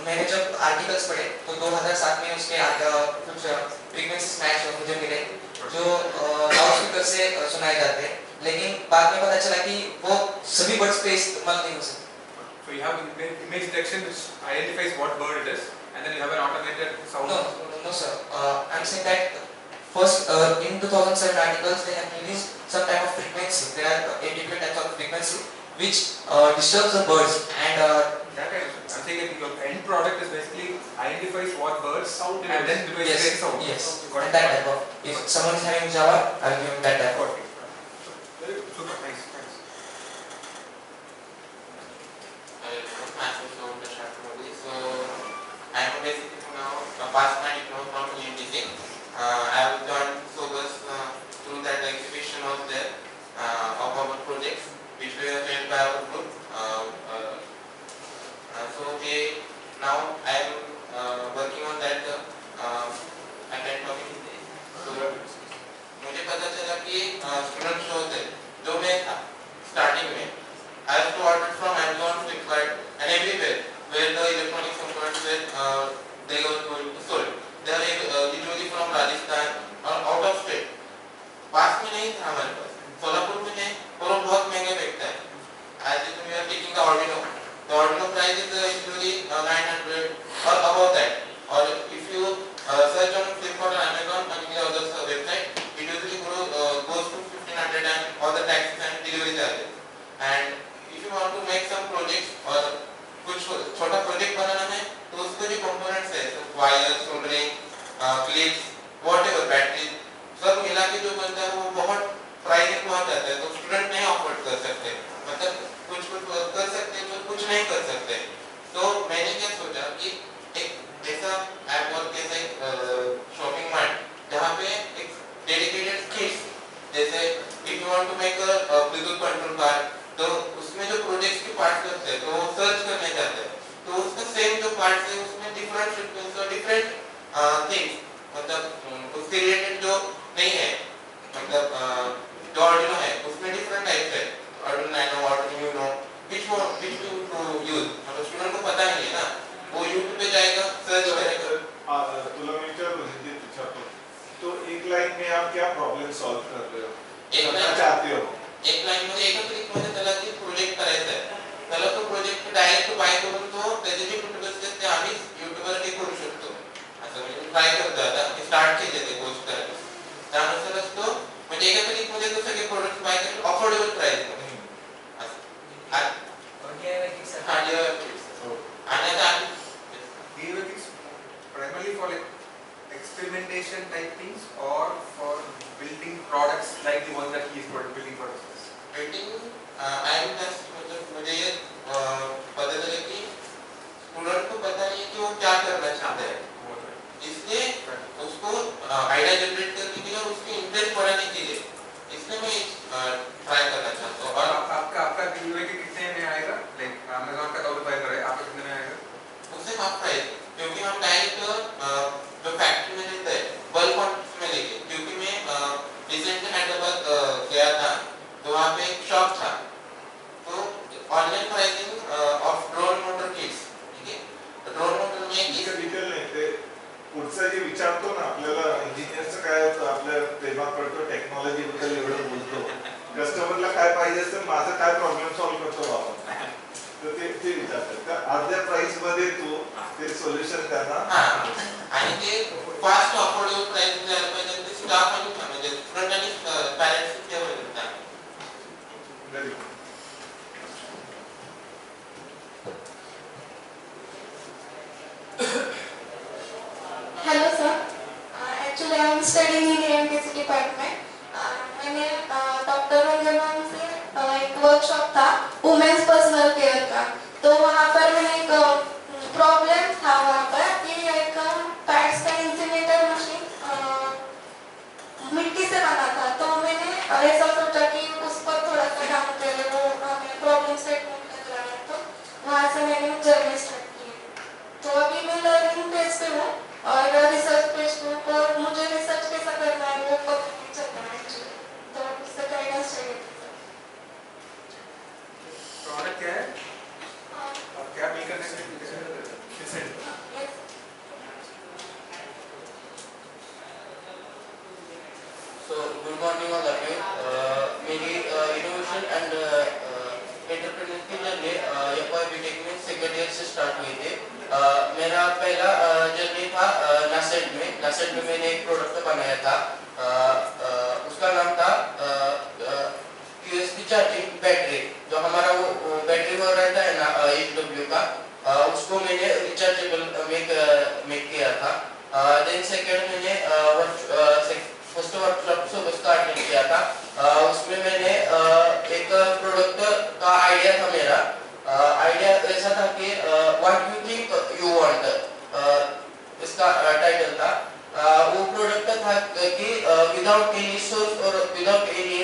मैंने जब आर्टिकल्स पढ़े तो 2007 में उसके कुछ फ्रीक्वेंसीज मैच मुझे मिले जो लाउडस्पीकर से सुनाए जाते हैं, लेकिन बाद में पता चला कि वो सभी बर्ड्स पे इस्तेमाल नहीं हो सकते. So you have image detection which identifies what bird it is, and then you have an automated sound. No, sir. I'm saying that first in 2007 articles they have released some type of frequency. There are 8 different types of frequency which disturbs the birds and. That I'm saying that your end product is basically identifies what birds sound and then it Yes, sound. yes. And that type of. If someone is having Java, I'll give him that type of. Super nice. Thanks. So I'm basically now passed my diploma from UNTC. I have joined Sobus through that exhibition was there of our projects which were held by our group. So now I am working on that attend topic. So मुझे पता चला कि student show थे जो मैं starting में I have to order from Amazon, Flipkart and everywhere where the electronic components were they were going to sold. They are usually from Rajasthan or out of state. पास में नहीं था हमारे पास, सोलापुर में है और वो बहुत महंगा बिकता है. As we are taking the Arduino, the Arduino price is usually 900 or above that. Or if you search on Flipkart or Amazon and the other website, it usually goes to 1500 and all the taxes and delivery charges. And if you want to make some projects or कुछ छोटा project बनाना है तो उसके भी components है, wire, soldering, clips, whatever, battery सब मिला के जो बनता है वो बहुत प्राइस बहुत जाता है, तो स्टूडेंट नहीं अफोर्ड कर सकते, मतलब कुछ कर सकते हैं कुछ नहीं कर सकते. तो मैंने क्या सोचा कि एक ऐसा ऐप और कैसे शॉपिंग मार्ट जहाँ पे एक डेडिकेटेड किट्स, जैसे if you want to make a bluetooth control card तो उसमें जो प्रोजेक्ट्स के पार्ट्स होते हैं तो वो सर्च करने जाते हैं तो उसका सेम जो पार्ट्स है उसमें डिफरेंट फ्रीक्वेंसी और डिफरेंट थिंग्स, मतलब उसके रिलेटेड जो नहीं है, मतलब जो Arduino है उसमें डिफरेंट टाइप्स है, Arduino Nano, Arduino Uno, which to use, मतलब स्टूडेंट को पता नहीं है ना, वो YouTube पे जाएगा सर्च करेगा. तुला मैं क्या हिंदी पूछा तो एक लाइन में आप क्या प्रॉब्लम सॉल्व कर रहे हो, करना चाहते हो? एक लाइन मध्ये एका क्लिक मध्ये त्याला की प्रोजेक्ट करायचा आहे, त्याला तो प्रोजेक्ट डायरेक्ट बाय करून तो त्याचे जे ट्युटोरियल्स आहेत ते आम्ही YouTube वर करू शकतो. असं म्हणजे ट्राय करतो आता, मी स्टार्ट केले ते कोर्स करायला. त्यानुसार असतो म्हणजे एका क्लिक मध्ये तो सगळे प्रोडक्ट्स बाय करून अफोर्डेबल प्राइस मध्ये असं. आणि आता DAVX primarily for like experimentation type things or for building products like the ones that he is building for us. Building I am just मतलब मुझे ये पता चला कि स्टूडेंट को पता नहीं है कि वो क्या करना चाहता है, इसलिए उसको आइडिया जनरेट करने के लिए और उसके इंटरेस्ट बढ़ाने के लिए इसलिए मैं ट्राई करना चाहता हूँ. और आपका DAVX कितने में आएगा, लाइक Amazon का 1000 का है, आपका कितने में आएगा? उससे हाफ प्राइस, क्योंकि हम डायरेक्ट जो फैक्ट्री में देते हैं बल्क क्वांटिटी में लेके, क्योंकि मैं रिसेंटली हैदराबाद गया था तो वहाँ पे एक शॉप था, तो online pricing of drone motor kits, ठीक है, ड्रोन मोटर में डिटेल नाही ते पुढचं जे विचारतो ना आपल्याला इंजिनियरचं काय होतं, आपल्या प्रेमात पडतो टेक्नॉलॉजी बद्दल एवढं बोलतो, कस्टमरला काय पाहिजे असतं, माझा काय प्रॉब्लेम सॉल्व्ह करतो बाबा, तर ते विचारतात. तर अर्ध्या प्राइस मध्ये तू ते सोल्युशन त्यांना आणि ते फास्ट अफोर्डेबल प्राइस मध्ये आलं पाहिजे, स्टाफ आणि म्हणजे स्टुडंट आणि पॅरेंट्स केव्हा येतात. Hello sir, actually I am studying in AMPC department. मैंने डॉक्टर रंजन से एक वर्कशॉप था वुमेन्स पर्सनल केयर का, तो वहाँ पर मैंने एक प्रॉब्लम था वहाँ पर कि एक पैड्स का इंसिनेटर मशीन मिट्टी से बना था, तो मैंने ऐसा सोचा कि उस पर थोड़ा सा काम करें, वो हमें प्रॉब्लम स्टेटमेंट लग रहा है, तो वहाँ से मैंने जर्नी स्टार्ट की. तो अभी मैं लर्निंग फेज पे हूँ और रिसर्च पेज पे, और मुझे रिसर्च कैसा करना है वो पता नहीं चल रहा है एक्चुअली, तो उससे गाइडेंस चाहिए. प्रोडक्ट क्या है और क्या बिल करने से So good morning all of you. मेरी इनोवेशन एंड एंटरप्रेन्योरशिप की जर्नी एफवाई बीटेक में सेकंड ईयर से स्टार्ट हुई थी. मेरा पहला जर्नी था नासेट में मैंने एक प्रोडक्ट बनाया था. उसका नाम था यूएसबी चार्जिंग बैटरी. जो हमारा वो बैटरी वो रहता है ना HW का, उसको मैंने रिचार्जेबल मेक किया था. देन सेकंड मैंने फर्स्ट वर्कशॉप से उसका अटेंड किया था. उसमें मैंने एक प्रोडक्ट का आइडिया था. मेरा आइडिया ऐसा था कि what you think you want, इसका टाइटल था. वो प्रोडक्ट था कि विदाउट एनी सोर्स और without any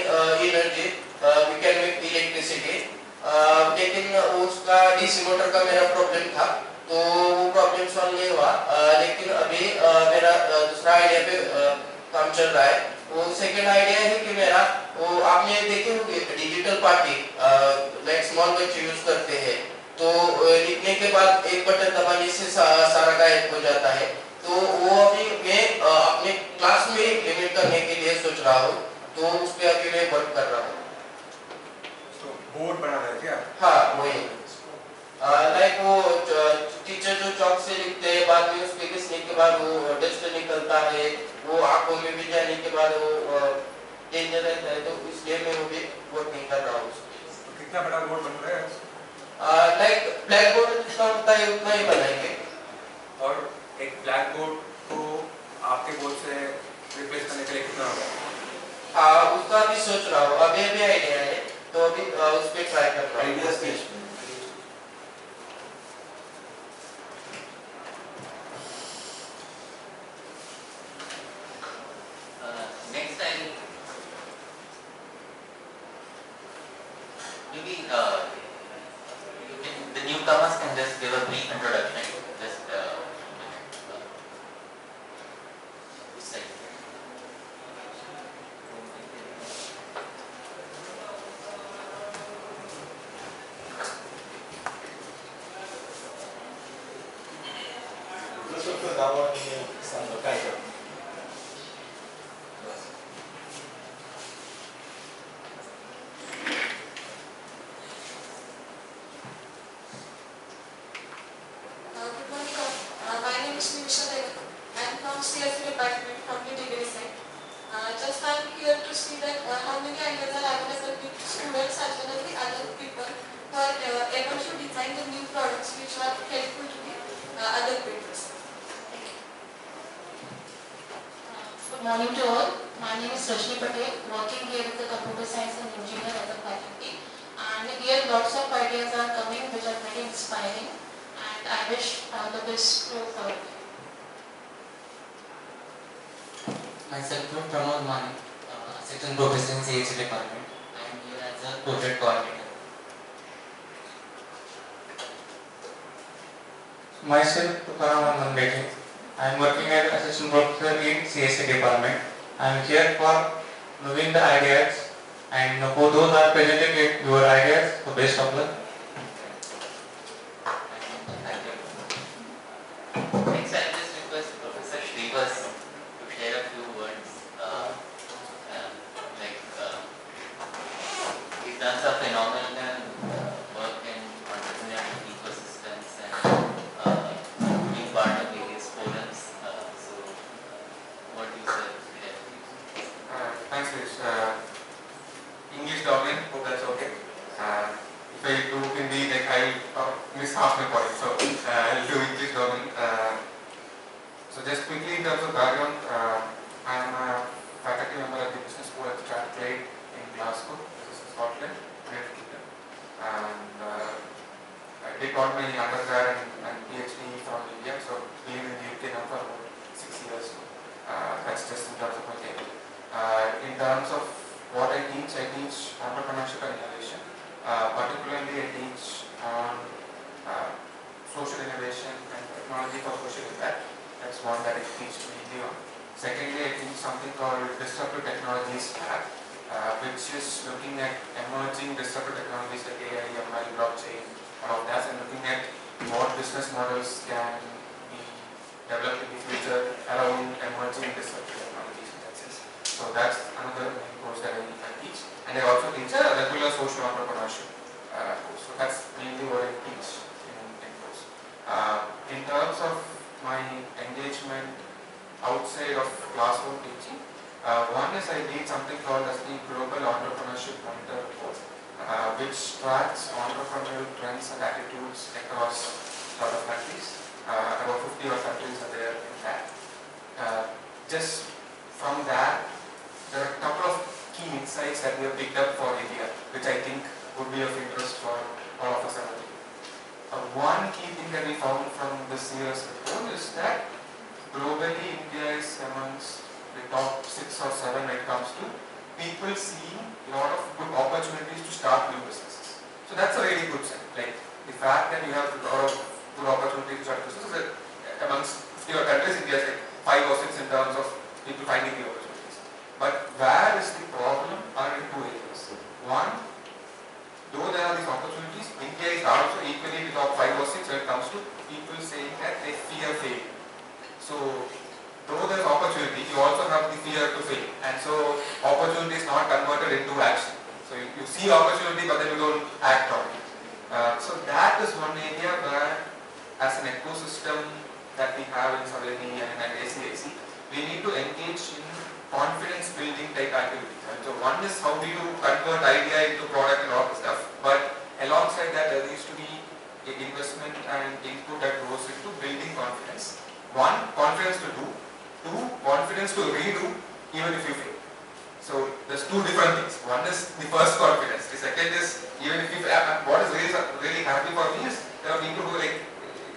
energy we can make electricity. लेकिन उसका डीसी मोटर का मेरा प्रॉब्लम था, तो वो प्रॉब्लम सॉल्व नहीं हुआ. लेकिन अभी मेरा दूसरा आइडिया पे काम चल रहा है. वो सेकंड आइडिया है कि मेरा वो आपने देखे होंगे डिजिटल पार्टी लाइक स्मॉल बच्चे यूज करते हैं, तो लिखने के बाद एक बटन दबाने से सारा गायब हो जाता है. तो वो अभी मैं अपने क्लास में इम्प्लीमेंट करने के लिए सोच रहा हूँ, तो उस पर अभी मैं वर्क कर रहा हूँ. तो बोर्ड बना रहे क्या? हाँ वही लाइक वो टीचर जो चौक से लिखते हैं, बाद में उसके घिसने के बाद वो डस्ट निकलता है, वो आंखों में भी जाने के बाद वो डेंजर रहता है, तो इसलिए मैं वो भी वर्क नहीं कर रहा हूँ. तो कितना बड़ा बोर्ड बन रहा है? लाइक ब्लैक बोर्ड जितना होता है उतना ही बनाएंगे. और एक ब्लैक बोर्ड को आपके बोर्ड से रिप्लेस करने के लिए कितना होगा? हाँ उसका भी सोच रहा हूँ. अभी आइडिया है, तो अभी उस पर ट्राई कर रहा हूँ. Next time, maybe the newcomers can just give a brief introduction. Just this side. जसं नावाने सांगा काय करतो. CSE department from the degree side. Just I'm here to see that how many ideas are available with students as well as the other people who are able to design the new products which are helpful to the other people. Good morning to all. My name is Rashmi Patel, working here as a computer science and engineer as a faculty. And here lots of ideas are coming which are very inspiring, and I wish all the best to all. Myself, Pramod Mani, Assistant Professor in CSE Department. I am here as a project coordinator. Myself, Tukaram Mandeti. I am working as Assistant Professor in CSE Department. I am here for knowing the ideas, and for those who are presenting your ideas, the best of luck. Next, I just request Professor Shrivas to share a few words. He's done some phenomenal work in entrepreneurial ecosystems and being part of various forums. So, what do you say? English domain, hope that's okay. If I do Hindi, like I'll miss half my point, so I'll do English domain. So just quickly in terms of background, I am a faculty member at the Business School at Strathclyde in Glasgow, this is Scotland, United Kingdom. And I did got my undergrad and PhD from India, so being in the UK now for about 6 years. That's just in terms of my career. In terms of what I teach entrepreneurship and innovation. Particularly I teach on social innovation and technology for social impact. That's one that I teach mainly on. Secondly, I teach something called Disruptive Technologies Lab, which is looking at emerging disruptive technologies like AI, ML, blockchain, all of that, and looking at what business models can be developed in the future around emerging disruptive technologies in that sense. So that's another main course that I teach. And I also teach a regular social entrepreneurship course. So that's mainly what I teach in course. In terms of my engagement outside of classroom teaching, one is I did something called as the Global Entrepreneurship Monitor Report, which tracks entrepreneurial trends and attitudes across a lot of countries. About 50 odd countries are there in that. Just from that, there are a couple of key insights that we have picked up for India, which I think would be of interest for all of us. One key thing that we found from this year's report is that globally India is amongst the top 6 or 7 when it comes to people seeing a lot of good opportunities to start new businesses. So that's a really good sign. Like the fact that you have a lot of good opportunities to start businesses amongst 50 odd countries, India is like 5 or 6 in terms of people finding the opportunities. But where is the problem are in 2 areas. One, though there are these opportunities, India is also equally the top 5 or 6 when it comes to people saying that they fear failure. So, though there is opportunity, you also have the fear to fail. And so, opportunity is not converted into action. So, you see opportunity but then you don't act on it. So, that is one area where as an ecosystem that we have in Savani and ACIC, we need to engage in confidence building type activities. So one is how do you convert idea into product and all this stuff, but alongside that there needs to be an investment and input that goes into building confidence. One, confidence to do. Two, confidence to redo even if you fail. So there's 2 different things. One is the first confidence. The second is even if you fail. What is really happy for me is there are people who, like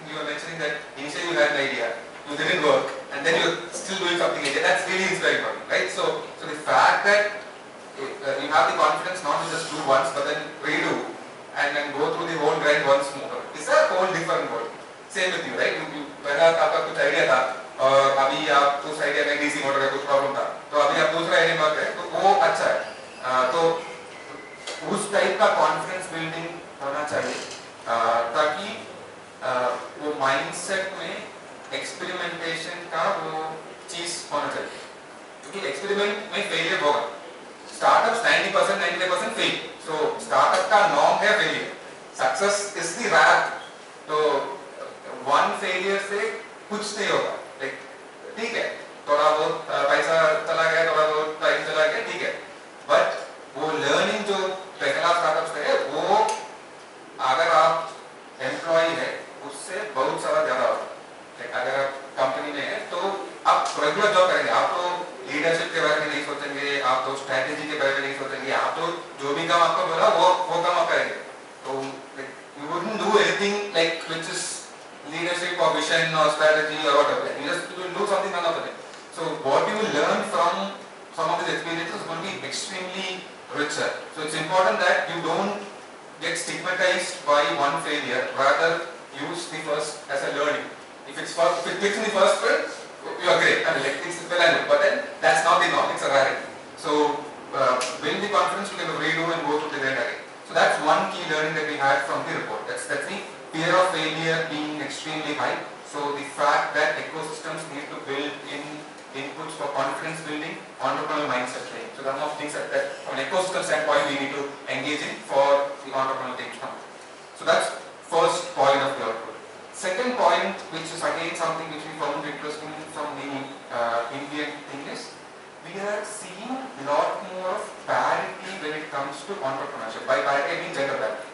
you were mentioning that initially you had an idea, you didn't work, and then you're still doing something again. That's really inspiring for me, right? So the fact that you have the confidence not to just do once, but then redo and then go through the whole grind once more. It's a whole different world. Same with you, right? When आपका कुछ idea था और अभी आप उस idea में DC motor का कुछ problem था, तो अभी आप दूसरा idea में गए, तो वो अच्छा है. तो उस type का confidence building होना चाहिए, ताकि वो mindset में experimentation का वो चीज होना चाहिए. क्योंकि experiment में failure होगा. Startups 90%, 95% fail. So startup का norm है failure. Success is the rare. तो one failure से कुछ नहीं होगा. Like ठीक है, थोड़ा बहुत पैसा चला गया, थोड़ा बहुत टाइम चला गया, ठीक है. But वो learning जो पहला startup से है, वो अगर आप employee है, उससे बहुत सारा ज़्यादा होगा. अगर आप कंपनी में है तो आप रेगुलर जॉब करेंगे, आप तो लीडरशिप के बारे में नहीं सोचेंगे, आप तो स्ट्रैटेजी के बारे में नहीं सोचेंगे, आप तो जो भी काम आपको बोला वो काम आप करेंगे. तो you wouldn't do anything like which is leadership or vision or strategy or whatever. You just will do something another way. So what you will learn from some of these experiences will be extremely richer. So it's important that you don't get stigmatized by one failure, rather use the first as a learning. If it clicks in the first split, you are great. I mean, like it's well and good, but then that's not the norm. It's a rarity. So build the confidence to kind of redo and go through the again. So that's one key learning that we had from the report. That's the fear of failure being extremely high. So the fact that ecosystems need to build in inputs for confidence building, entrepreneurial mindset training. So there are things that from an ecosystem standpoint we need to engage in for the entrepreneurial things. So that's first point of the output. Second point, which is again something which we found interesting from the Indian thing, is we are seeing a lot more of parity when it comes to entrepreneurship. By parity I mean gender parity.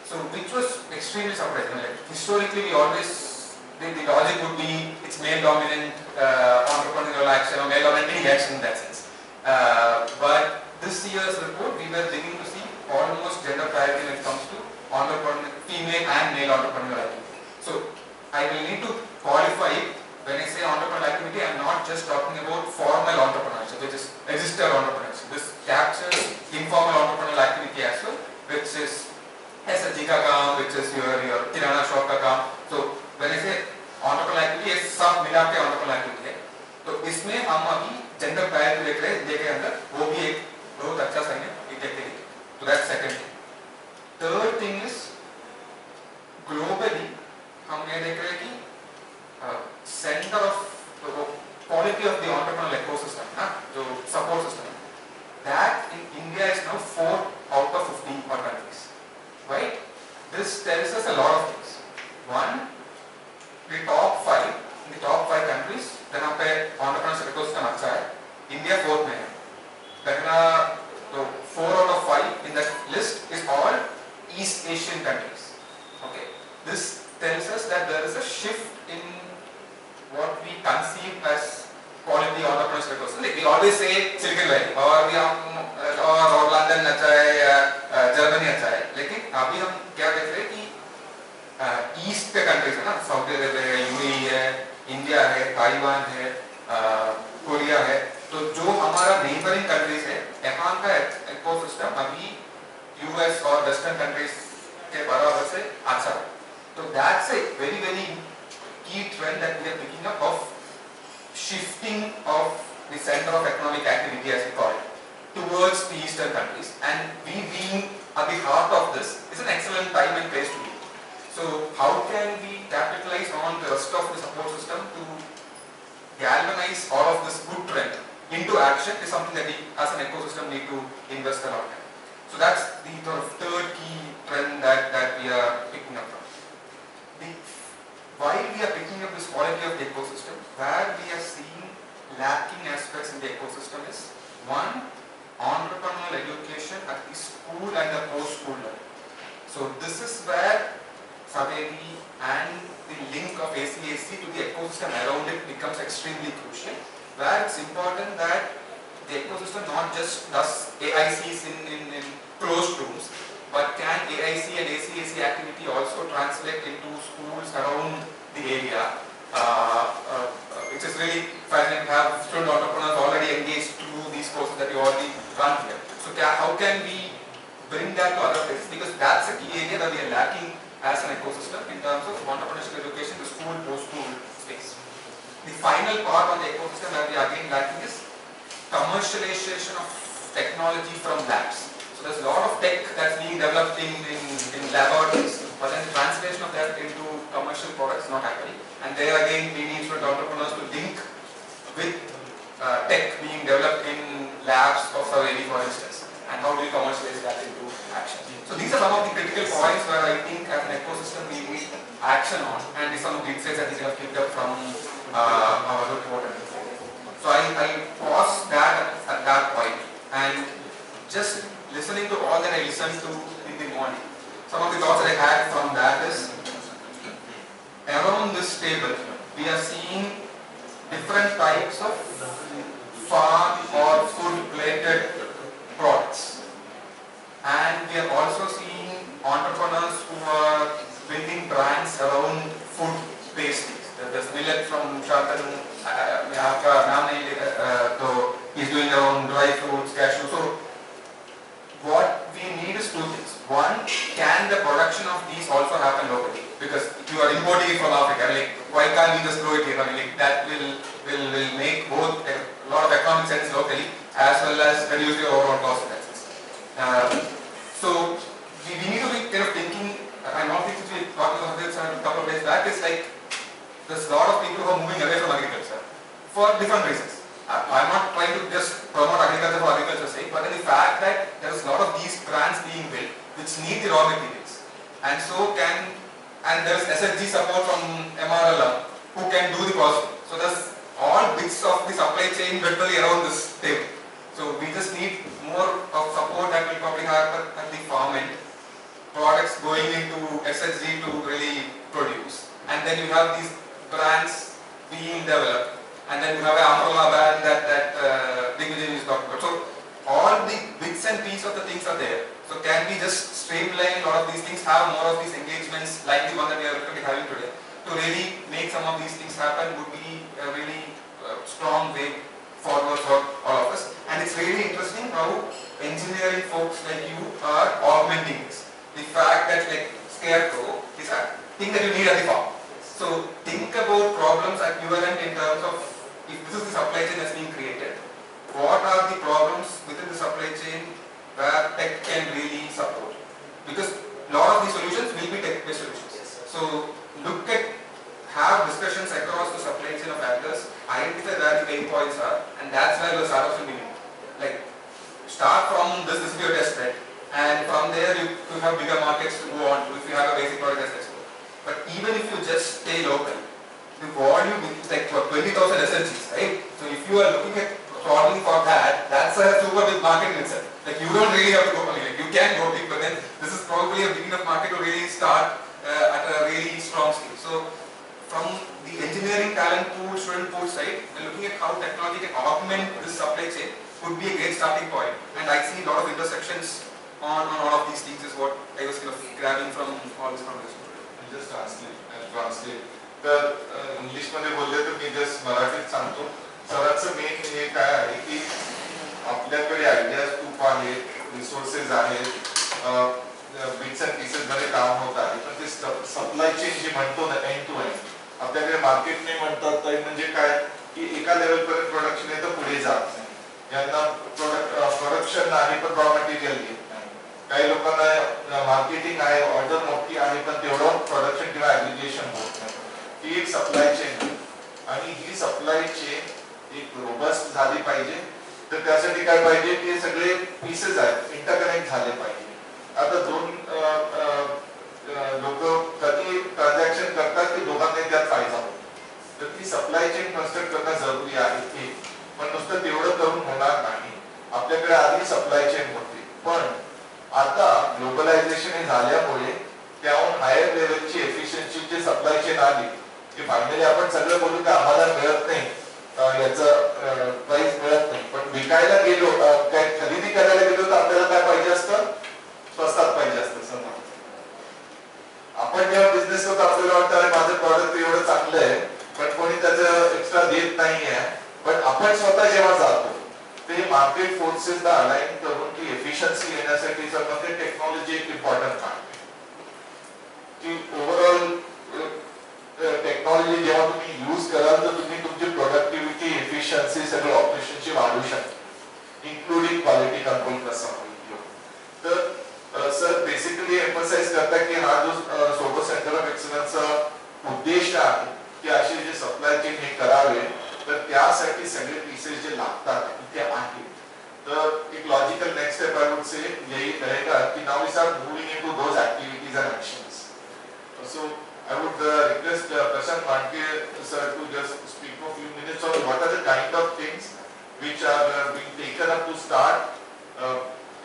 So which was extremely surprising. Like historically we always, the logic would be it's male dominant entrepreneurial action or male dominant any action in that sense. But this year's report we were beginning to see almost gender parity when it comes to female and male entrepreneurial activity. So I will need to qualify it. When I say entrepreneurial activity, I am not just talking about formal entrepreneurship, which is registered entrepreneurship. This captures informal entrepreneurial activity as well, which is SHG ka kaam, which is your kirana shop ka kaam. So when I say entrepreneurial activity, ये सब मिला के entrepreneurial activity है. तो इसमें हम अभी gender parity देख रहे हैं, देखे अंदर वो भी एक बहुत अच्छा साइन है, देखते हैं. So that's second thing. Third thing is globally हम ये देख रहे हैं कि center of quality of the entrepreneurial ecosystem, जो support system, that in India is now 4 out of 15 countries, right? This tells us a lot of things. One, the top 5 countries, जहाँ पे entrepreneurial ecosystem अच्छा है, India 4th में है. पहला तो 4 out of 5 in that list is all East Asian countries. Okay, this tells us that there is a shift in what we conceive as quality entrepreneurship ecosystem. Like we always say Silicon Valley or London अच्छा है या Germany अच्छा है, लेकिन अभी हम क्या देख रहे हैं कि ईस्ट के कंट्रीज है ना, सऊदी अरेबिया है, यूएई है, इंडिया है, ताइवान है, कोरिया है, तो जो हमारा नेबरिंग कंट्रीज है, यहाँ का इकोसिस्टम अभी यूएस और वेस्टर्न कंट्रीज के बराबर से अच्छा है. तो that's a very very key trend that we are picking up of shifting of the center of economic activity, as we call it, towards the eastern countries, and we being at the heart of this is an excellent time and place to be. So how can we capitalize on the rest of the support system to galvanize all of this good trend into action is something that we as an ecosystem need to invest a lot in. So that's the sort of third key trend that we are picking up from. While we are picking up this quality of the ecosystem, where we are seeing lacking aspects in the ecosystem is one, entrepreneurial education at the school and the post-school level. So this is where Saveri and the link of ACAC to the ecosystem around it becomes extremely crucial, where it's important that the ecosystem not just does AICs in closed rooms, but can AIC and ACAC activity also translate into schools around the area, which is really fascinating to have student entrepreneurs already engaged through these courses that you already run here. So how can we bring that to other places? Because that's a key area that we are lacking as an ecosystem in terms of entrepreneurship education, the school, post-school space. The final part on the ecosystem that we are again lacking is commercialization of technology from labs. So there's a lot of tech that's being developed in laboratories, but then the translation of that into commercial products is not happening. And there again, we need student entrepreneurs to link with tech being developed in labs of Saveri, for instance, and how do we commercialize that into action. So these are some of the critical points where I think as an ecosystem we need action on, and these are some of the insights I think I have picked up from our report. So I'll pause that at that point, and just listening to all that I listened to in the morning, some of the thoughts that I had from that is, around this table, we are seeing different types of farm or food-related products. And we are also seeing entrepreneurs who are building brands around food pastries. There's Millet from Shantanu, he's doing around dry fruits, cashew. So what we need is two things. One, can the production of these also happen locally? Because if you are importing it from Africa, like why can't we just grow it here? I mean, like, that will make both a lot of economic sense locally as well as reduce your overall cost of that. So we need to be kind of thinking, and one thing we talked about this a couple of days back is like there's a lot of people who are moving away from agriculture for different reasons. I'm not trying to just promote agriculture for agriculture's sake, but in the fact that there is a lot of these brands being built which need the raw materials, and there is SHG support from MRLM who can do the processing. So there's all bits of the supply chain virtually around this table. So we just need more of support that will probably happen at the farm end. Products going into SHG to really produce, and then you have these brands being developed, and then you have an umbrella brand that Digvijay is talking about. So all the bits and pieces of the things are there. So can we just streamline a lot of these things, have more of these engagements like the one that we are literally having today, to really make some of these things happen would be a really strong way forward for all of us. And it's really interesting how engineering folks like you are augmenting this. The fact that like Scarecrow is a thing that you need at the farm. So think about problems at your end in terms of, if this is the supply chain that's being created, what are the problems within the supply chain where tech can really support? Because a lot of these solutions will be tech-based solutions. So look at, have discussions across the supply chain of actors, identify where the pain points are, and that's where the startups will be made. Like, start from this will be your test bed, and from there you could have bigger markets to go on to if you have a basic product that's export. But even if you just stay local, the volume is like 20,000 SLGs, right? So if you are looking at throttling for that, that's a super big market in itself. Like you don't really have to go, like you can go big, but then this is probably a big enough market to really start at a really strong scale. So from the engineering talent pool, student pool side, we're looking at how technology can augment this supply chain could be a great starting point. And I see a lot of intersections on all of these things is what I was kind of grabbing from all this conversation. Just translate. तर इंग्लिशमध्ये बोलले तर मी just मराठीत सांगतो. सरांचं main हे काय आहे की आपल्याकडे आयडियाज खूप आहेत, रिसोर्सेस आहेत, बिट्स अँड पीसेस मध्ये काम होत आहे, पण ते सप्लाय चेन जे म्हणतो ना एंड टू एंड, आपल्याकडे मार्केट नाही म्हणतात म्हणजे काय की एका लेवल पर्यंत प्रोडक्शन येतं, पुढे जात नाही. यांना प्रोडक्शन नाही पण रॉ मटेरियल घेत नाही. काही लोकांना मार्केटिंग आहे, ऑर्डर मोठी आहे, पण तेवढं प्रोडक्शन किंवा ऍप्लिकेशन होत नाही. ती एक सप्लाय चेन आणि ही सप्लाय चेन एक रोबस्ट झाली पाहिजे. तर त्यासाठी काय पाहिजे की सगळे पीसेस आहेत इंटरकनेक्ट झाले पाहिजे. आता दोन लोक कधी ट्रान्झॅक्शन करतात की दोघांनाही त्यात फायदा होतो. तर ती सप्लाय चेन कन्स्ट्रक्ट करणं जरुरी आहे. पण नुसतं तेवढं करून होणार नाही. आपल्याकडे आधी सप्लाय चेन होती, पण आता ग्लोबलायझेशन हे झाल्यामुळे त्याहून हायर लेवलची एफिशियन्सी जी सप्लाय चेन आली की फायनली आपण सगळं बोलू की आम्हाला मिळत नाही, याचं प्राइस मिळत नाही, पण विकायला गेलो, काय खरेदी करायला गेलो तर आपल्याला काय पाहिजे असतं, स्वस्तात पाहिजे असतं. समजा आपण जेव्हा बिझनेस करतो आपल्याला वाटतं अरे माझं प्रॉडक्ट एवढं चांगलं आहे पण कोणी त्याचं एक्स्ट्रा देत नाहीये. पण आपण स्वतः जेव्हा जातो ते मार्केट फोर्सेसला अलाइन करून ती एफिशियन्सी येण्यासाठी मध्ये टेक्नॉलॉजी एक इम्पॉर्टंट पार्ट आहे. की ओव्हरऑल टेक्नॉलॉजी जेव्हा तुम्ही यूज कराल तर तुम्ही तुमची प्रोडक्टिव्हिटी, एफिशियन्सी सगळं ऑपरेशनची वाढवू शकता, इन्क्लुडिंग क्वालिटी कंट्रोल कसा होईल. तर सर बेसिकली एम्फसाइज करतात की हा जो सोबत सेंटर ऑफ एक्सलन्सचा उद्देश आहे की असे जे सप्लाय चेन हे करावे, तर त्यासाठी सगळे पीसेस जे लागतात ते आहेत. तर एक logical next step I would say यही रहेगा कि now we start moving into those activities and actions. So I would request Prashant Mandke sir to just speak for a few minutes on what are the kind of things which are being taken up to start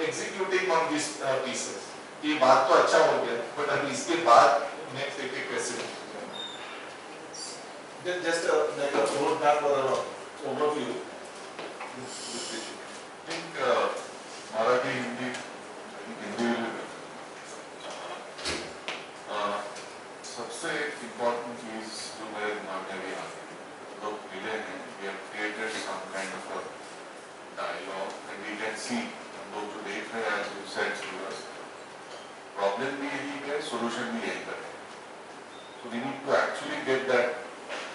executing on these pieces. ये बात तो अच्छा हो गया, but अभी इसके बाद next एक question. Just like a roadmap or an overview. I think Marathi, Hindi सबसे इम्पोर्टेंट चीज जो मेरे दिमाग में भी आती है, लोग मिले हैं, we have created some kind of a dialogue and we can see लोग जो देख रहे हैं as you said viewers, problem भी यही है, solution भी यही है. So we need to actually get that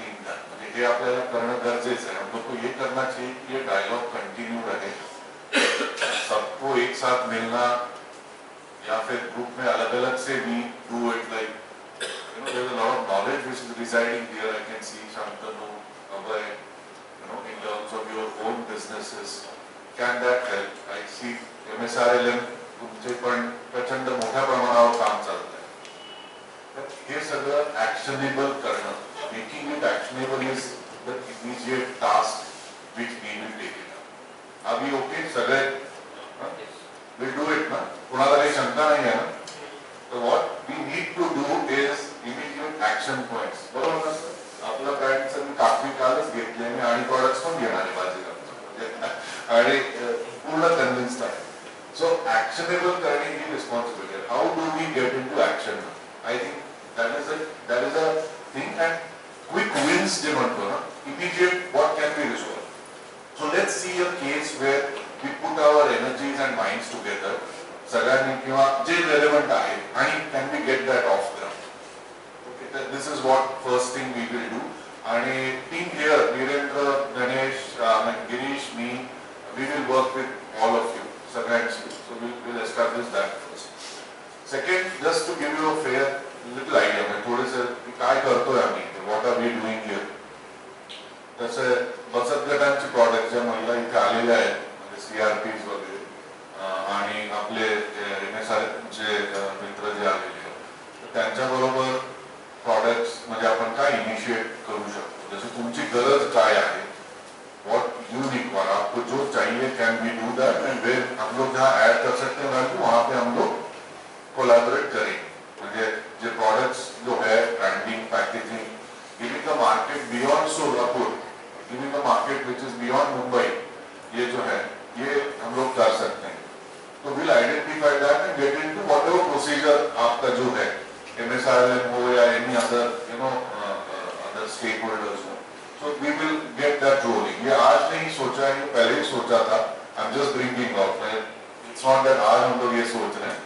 thing done. म्हणजे हे आपल्याला करणं गरजेचं आहे. हम लोग को ये करना चाहिए कि ये dialogue continue रहे, सबको एक साथ मिलना या फिर ग्रुप में अलग-अलग से भी do it like there's a lot of knowledge which is residing here. I can see Shantanu, Abhay, in terms of your own businesses. Can that help? I see MSRLM तुमचे पण प्रचंड मोठ्या प्रमाणावर काम चालत आहे. हे सगळं actionable करणं, making it actionable is the immediate task which we will take it up. अभी ओके सगळे we'll do it ना, कुणाला काही शंका नाही आहे ना. So what we need to do is immediate action points. बरोबर ना सर? आपल्या ब्रँडचं मी काफी कालच घेतले मी आणि प्रॉडक्ट्स पण घेणार आहे बाजूला आणि पूर्ण कन्व्हिन्स्ड आहे. So actionable करणे ही responsibility. How do we get into action? I think that is a thing, and quick wins जे म्हणतो ना, immediate what can we resolve. So let's see a case where we put our energies and minds together. सगळ्यांनी किंवा जे relevant आहे आणि can we get that off ground. Okay, this is what first thing we will do. आणि team here, Virendra, Ganesh, Girish, me, we will work with all of you. सगळ्यांची. So we'll establish that first. Second, just to give you a fair little idea, म्हणजे थोडेसे काय करतोय आम्ही, what are we doing here. तसे बचत गटांचे product ज्या महिला इथे आलेल्या आहेत, म्हणजे CRPs वगैरे आणि आपले MSRचे मित्र जे आलेले आहेत, त्यांच्याबरोबर प्रॉडक्ट्स म्हणजे आपण काय इनिशिएट करू शकतो. जसं तुमची गरज काय आहे, what you require, आपको जो चाहिए can we do that, and where हम लोग जहाँ ऐड कर सकते हैं वहाँ पे हम लोग कोलैबोरेट करें. म्हणजे जे प्रोडक्ट्स जो है branding, packaging, giving the market beyond Solapur, giving the market which is beyond Mumbai, ये जो है ये हम लोग कर सकते हैं. तो will identify that and get into whatever procedure आपका जो है, MSRLM हो या any other other stakeholders हो. So we will get that rolling. ये आज नहीं सोचा है, ये पहले ही सोचा था. I'm just bringing out. It's not that आज हम लोग ये सोच रहे हैं.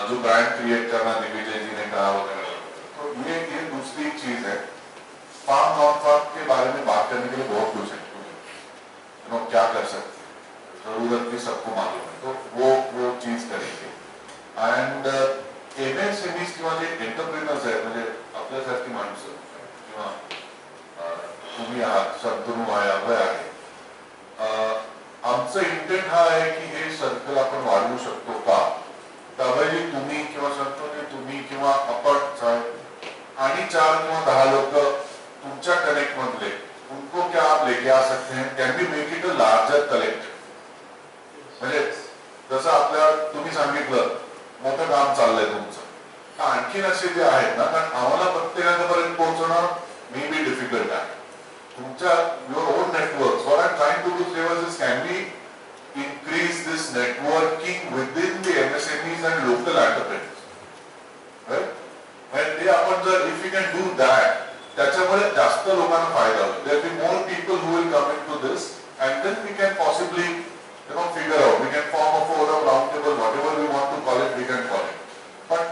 जो ब्रांड क्रिएट करना दिग्विजय जी ने कहा वगैरह. तो ये दूसरी चीज है. फार्म नॉन फार्म के बारे में बात करने के लिए बहुत कुछ है. क्या कर सकते हैं, जरूरत भी सबको मालूम है. तो वो चीज करेंगे. एंड MSMEs किंवा जे एंटरप्रेनर्स आहेत, म्हणजे आपल्यासारखी माणसं किंवा तुम्ही आहात, शंतनू आहे, अभय आहे, आमचं इंटेंट हा आहे की हे सर्कल आपण वाढवू शकतो का. अभयजी तुम्ही किंवा शंतनू तुम्ही किंवा आपण आणि 4 किंवा 10 लोक तुमच्या कनेक्ट मधले, उनको क्या आप लेके आ सकते हैं, can be make it a larger collect. म्हणजे जसं आपल्या तुम्ही सांगितलं मोठं काम चाललंय तुमचं, आणखीन असे जे आहेत ना, कारण आम्हाला प्रत्येकापर्यंत पोहोचणं मे बी डिफिकल्ट आहे. तुमच्या your own networks, what I'm trying to do is can we increase this networking within the MSMEs and local entrepreneurs, right? And they आपण जर if we can do that, त्याच्यामुळे जास्त लोकांना फायदा होईल. There will be more people who will come into this, and then we can possibly figure out, we can form a forum, round table, whatever we want to call it, we can call it. But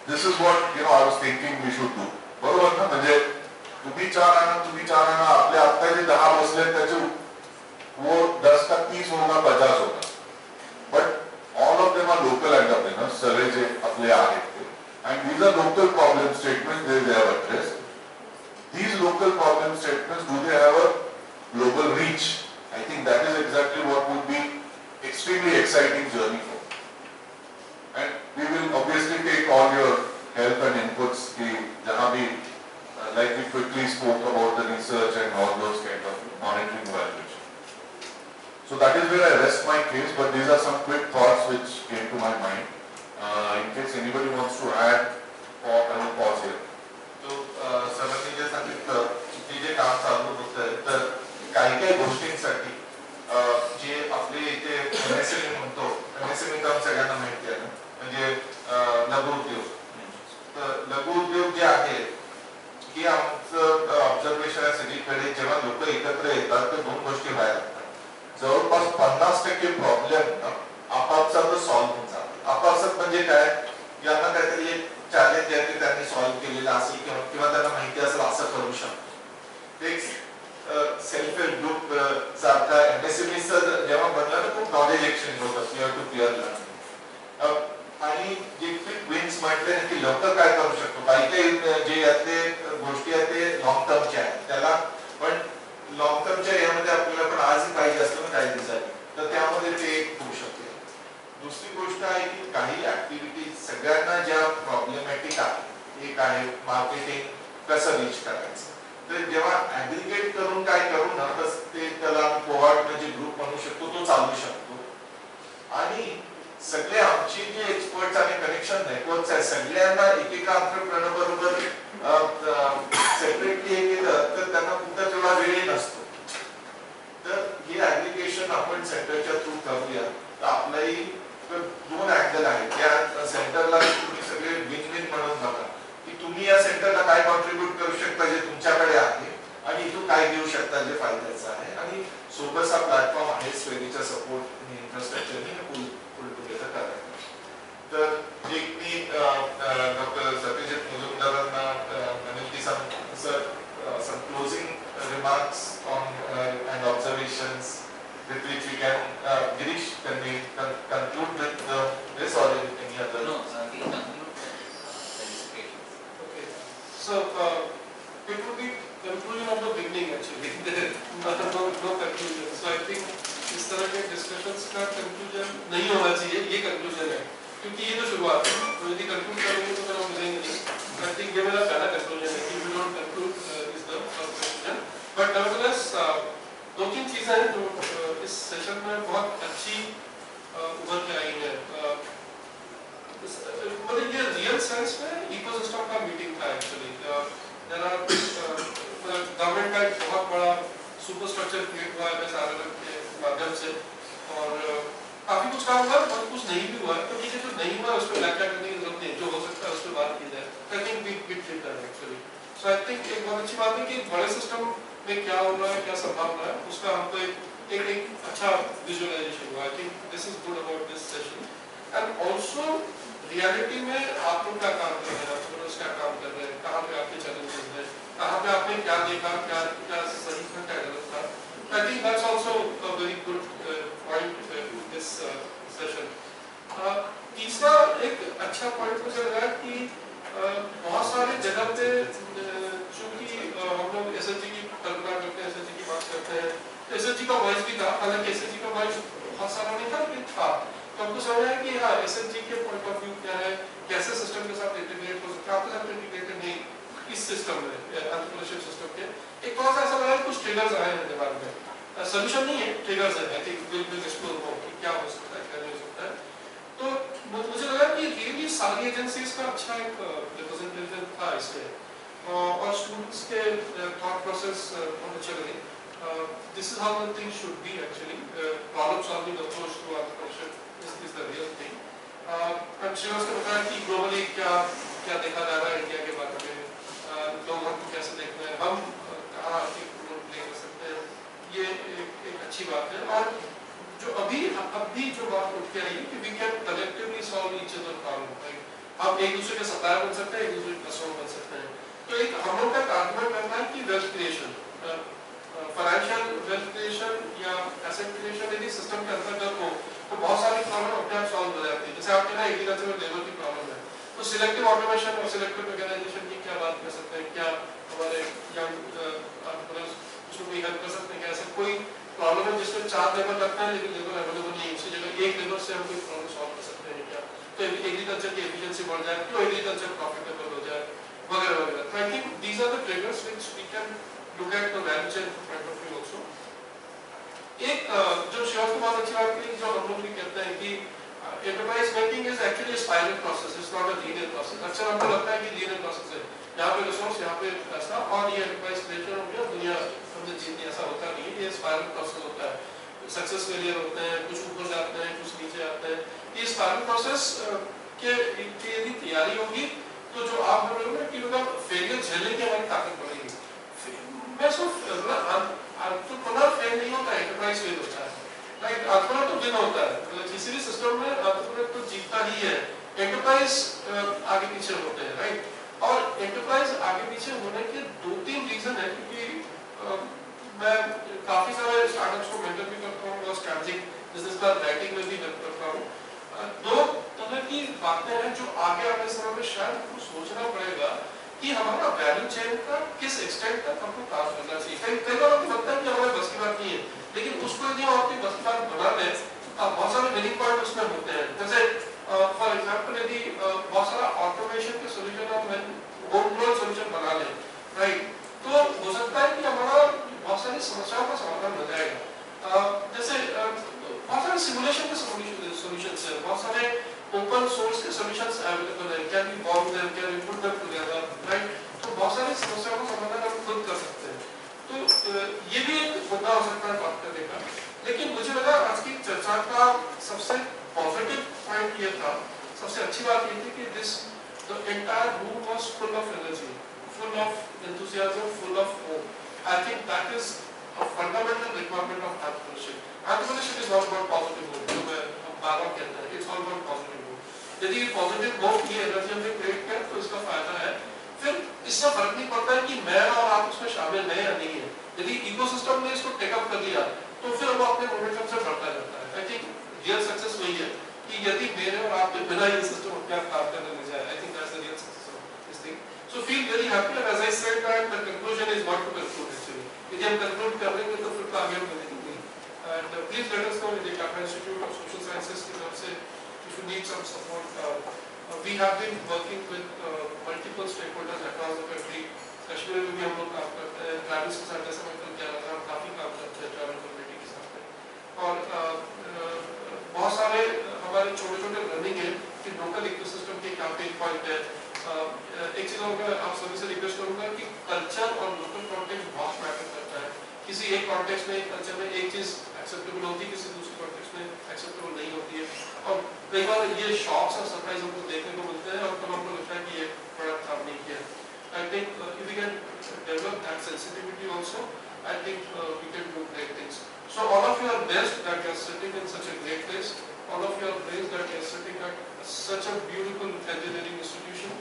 this is what I was thinking we should do. बरोबर ना. म्हणजे तुम्ही 4 आणा, आपले आता जे 10 बसले त्याचे वो 10 का 30 होगा, 50 होगा. But all of them are local entrepreneurs, सगळे जे आपले आहेत ते, and these are local problem statements they have addressed. These local problem statements, do they have a global reach? I think that is exactly what would be extremely exciting journey for. And we will obviously take all your help and inputs ki jahan bhi like we quickly spoke about the research and all those kind of monitoring evaluation. So that is where I rest my case, but these are some quick thoughts which came to my mind. In case anybody wants to add, or I will pause here. तो सरांनी जे सांगितलं की जे काम चालू होतं, तर काही गोष्टींसाठी जे आपले इथे MSME म्हणतो, MSME काम सगळ्यांना माहिती आहे, म्हणजे लघु उद्योग. तर लघु उद्योग जे आहेत की आमचं ऑब्झर्वेशन आहे सगळीकडे, जेव्हा लोक एकत्र येतात तर 2 गोष्टी व्हायला लागतात. जवळपास 50% प्रॉब्लेम आपापसात सॉल्व्ह होऊन जातात. आपापसात म्हणजे काय, यांना काहीतरी एक चॅलेंज आहे ते त्यांनी सॉल्व्ह केलेलं असेल किंवा त्यांना माहिती असेल असं करू शकतो. एक सेल्फ हेल्प ग्रुप सारखा MSMEचं जेव्हा बनलं ना, खूप नॉलेज एक्सचेंज होतं, पीअर टू पीअर लर्निंग. आणि जे क्विक विन्स म्हटले ना की लवकर काय करू शकतो, काही जे यातले गोष्टी आहेत ते लॉंग टर्मचे आहेत त्याला, पण लॉंग टर्मच्या यामध्ये आपल्याला पण आजही पाहिजे असतं ना काही दिवसांनी, तर त्यामध्ये ते होऊ शकते. दुसरी गोष्ट आहे की काही ऍक्टिव्हिटीज सगळ्यांना ज्या प्रॉब्लेमॅटिक आहे, एक आहे मार्केटिंग कसं रीच करायचं, तर जेव्हा ऍग्रिगेट करून काय करू ना तर ते त्याला कोहॉर्ट म्हणजे ग्रुप म्हणू शकतो, तो चालू शकतो. आणि सगळे आमची जे एक्सपर्ट्स आणि कनेक्शन नेटवर्क्स आहेत सगळ्यांना एकेका एंटरप्रेन्योर बरोबर सेपरेटली हे केलं तर त्यांना कुठं तेवढा वेळ नसतो. तर हे ऍग्रिगेशन आपण सेंटरच्या थ्रू करूया तर आपलाही 2 अँगल आहेत. त्या सेंटरला तुम्ही सगळे विन विन म्हणून बघा की तुम्ही या सेंटरला काय कॉन्ट्रीब्युट करू शकता जे तुमच्याकडे आहे आणि इथून काय घेऊ शकता जे फायद्याचं आहे. आणि सोबत हा प्लॅटफॉर्म आहे स्वेरीच्या सपोर्ट इन्फ्रास्ट्रक्चरने पुल टुगेदर करायचं. तर एक मी डॉक्टर सत्यजित मुजुमदारांना विनंती sir some closing remarks on and observations with which we can Girish, can we conclude with this or any other? No, we conclude the okay. So it would be conclusion of the beginning actually. no conclusion. So I think इस तरह के discussions का conclusion नहीं होना चाहिए, ये conclusion है. क्योंकि ये तो शुरुआत है, तो यदि conclude करेंगे तो फिर हम मिलेंगे नहीं. I think ये मेरा पहला conclusion है कि we don't conclude is the first conclusion. But nevertheless 2-3 चीजें हैं जो इस सेशन में बहुत अच्छी उभर के आई है. मतलब ये रियल सेंस में इकोसिस्टम का मीटिंग था एक्चुअली. गवर्नमेंट का एक बहुत बड़ा सुपर स्ट्रक्चर क्रिएट हुआ है SRLM के माध्यम से और काफी कुछ काम हुआ, बहुत कुछ नहीं भी हुआ. तो ठीक है, जो नहीं हुआ उस पर व्याख्या करने की जरूरत नहीं, जो हो सकता है उस पर बात की जाए. I think we did that actually. So I think एक बहुत अच्छी बात है कि बड़े सिस्टम में क्या हो रहा है, क्या संभावना है, उसका हमको एक अच्छा विजुअलाइजेशन हुआ. I think this is good about this session. And also reality में आप लोग क्या काम कर रहे हैं, आप क्या काम कर रहे हैं, कहाँ पे आपके चैलेंजेस हैं, कहाँ पे आपने क्या देखा, क्या सही था, क्या गलत था. I think that's also a very good point in this session. तीसरा एक अच्छा पॉइंट मुझे लगा कि बहुत सारे जगह पे चूंकि हम लोग SHG की कल्पना करते हैं, SHG की बात करते हैं, SHG का वॉइस भी था, हालांकि SHG का वॉइस बहुत सारा नहीं था लेकिन था. तो हमको समझ आया कि हाँ SHG के पॉइंट ऑफ व्यू क्या है, कैसे सिस्टम के साथ इंटीग्रेट हो सकता है. आपके साथ इंटीग्रेटेड नहीं इस सिस्टम में, एंटरप्रेन्योरशिप सिस्टम के एक थोड़ा सा ऐसा लगा कुछ ट्रिगर्स आए हैं दिमाग में. सोल्यूशन नहीं है, ट्रिगर्स है. I think will explore more कि क्या हो सकता है, क्या नहीं हो सकता है. तो मुझे लगा कि रियली सारी एजेंसीज का अच्छा एक रिप्रेजेंटेशन था इसमें और स्टूडेंट्स के थॉट प्रोसेस बहुत अच्छे लगे. This is how the thing should be actually. Problem solving approach to entrepreneurship is the real thing. Shrivas ने बताया कि ग्लोबली क्या देखा जा रहा है इंडिया के बारे में, लोग हमको कैसे देखते हैं, हम कहाँ रोल प्ले कर सकते हैं. ये एक अच्छी बात है. और जो अभी जो बात उठ के आई है कि we can collectively solve each other problem. हम एक दूसरे के सप्लायर बन सकते हैं, एक दूसरे के कस्टमर बन सकते हैं. तो एक हम लोग का आर्गुमेंट रहता है कि wealth creation, financial wealth creation या एसेट क्रिएशन यदि सिस्टम के अंतर्गत हो तो बहुत सारी प्रॉब्लम अपने आप सॉल्व हो जाती है. जैसे आपके ना एग्रीकल्चर में लेबर की प्रॉब्लम है, तो सिलेक्टिव ऑटोमेशन और सिलेक्टिव मैकेनाइजेशन की क्या बात कर सकते हैं, क्या हमारे यंग उसको भी हेल्प कर सकते हैं. ऐसे कोई प्रॉब्लम है जिसमें 4 लेबर लगता है लेकिन लेबर अवेलेबल नहीं है, उसी जगह एक लेबर से हम कोई प्रॉब्लम सॉल्व कर सकते हैं क्या, तो एग्रीकल्चर की एफिशिएंसी बढ़ जाए, तो एग्रीकल्चर प्रॉफिटेबल हो जाए वगैरह वगैरह. तो I think these are the triggers which we can look at the value chain point of view also. एक जो श्रीवास की बात अच्छी बात की, जो हम लोग भी कहते हैं कि enterprise banking is actually a spiral process, it's not a linear process. अक्सर हमको लगता है कि लीनियर प्रोसेस है, यहाँ पे रिसोर्स, यहाँ पे पैसा और ये एंटरप्राइज क्रिएशन हो गया, दुनिया हमने जीती. ऐसा होता नहीं है, ये स्पाइरल प्रोसेस होता है. सक्सेस फेलियर होते हैं, कुछ ऊपर जाते हैं, कुछ नीचे आते हैं. ये स्पाइरल प्रोसेस के यदि तैयारी होगी तो जो आप बोल रहे हो कि मतलब फेलियर झेलने की हमारी ताकत बढ़ेगी. मैं सिर्फ एंटरप्रेन्योर फेल नहीं होता है, एंटरप्राइज फेल होता है. राइट, एंटरप्रेन्योर तो विन होता है, मतलब किसी भी सिस्टम में एंटरप्रेन्योर तो जीतता ही है, एंटरप्राइज आगे पीछे होते हैं. राइट, और एंटरप्राइज आगे पीछे होने के 2-3 रीजन है. क्योंकि मैं काफी सारे स्टार्टअप्स को मेंटर भी करता हूँ और स्ट्रैटेजिक बिजनेस प्लान राइटिंग में भी हेल्प करता हूँ. 2 तरह की बातें हैं जो आगे आने समय में शायद हमको सोचना पड़ेगा कि हमारा वैल्यू चेन का किस एक्सटेंट तक हमको काम करना चाहिए. कई बार आपको लगता है कि हमारे बस की बात नहीं है, लेकिन उसको यदि हम अपनी बस की बात बना लें तो बहुत सारे विनिंग पॉइंट उसमें होते हैं. जैसे फॉर एग्जांपल यदि बहुत सारा ऑटोमेशन के सोल्यूशन हम होम ग्रोन सोल्यूशन बना लें, राइट, तो हो बहुत सारे ओपन सोर्स के सॉल्यूशंस अवेलेबल है, can be born them, can be put them together, right? तो बहुत सारी समस्याओं का समाधान हम खुद कर सकते हैं। तो ये भी एक मुद्दा हो सकता है बात करने का। लेकिन मुझे लगा आज की चर्चा का सबसे पॉजिटिव पॉइंट ये था, सबसे अच्छी बात ये थी कि this the entire room was full of energy, full of enthusiasm, full of hope. I think that is a fundamental requirement of entrepreneurship. Entrepreneurship is all about positive hope. जो मैं बार-बार कहता है, it's all about positive hope. यदि positive hope की energy हमने create किया तो इसका फायदा है। फिर इससे फर्क नहीं पड़ता है कि मैं और आप उसमें शामिल हैं या नहीं है। यदि इकोसिस्टम ने इसको टेक अप कर लिया तो फिर वो अपने मोमेंटम से बढ़ता जाता है। I think real success वही है कि यदि मेरे और आपके बिना ये सिस्टम अपने आप काम करने लग जाए, I think that's the real success of this thing. So feel very happy, and as I said that the conclusion is what to conclude actually. यदि हम conclude कर लेंगे तो फिर कामयाब बनेंगे। And please let us know in the Kaplan Institute of Social Sciences की तरफ से if you need some support. We have been working with multiple stakeholders across the country. Kashmir में भी हम लोग काम करते हैं, ट्रैवल के साथ जैसे मैं कल कह रहा था, हम काफी काम करते हैं ट्रैवल कम्युनिटी के साथ में। और बहुत सारे हमारे छोटे-छोटे लर्निंग है कि लोकल इकोसिस्टम के क्या पेन पॉइंट है। एक चीज और मैं आप सभी से रिक्वेस्ट करूंगा कि कल्चर और लोकल कॉन्टेक्स्ट बहुत मैटर करता है। किसी एक कॉन्टेक्स्ट में, कल्चर में एक चीज एक्सेप्टेबल होती है, किसी दूसरे कॉन्टेक्स्ट में एक्सेप्टेबल नहीं होती है। और कई बार ये शॉक्स और सरप्राइज हमको देखने को मिलते हैं और तब हमको लगता है कि ये प्रोडक्ट काम नहीं किया। I think if we can develop that sensitivity also, I think we can do great things. So all of you are blessed that you are sitting in such a great place. All of you are blessed that you are sitting at such a beautiful engineering institution,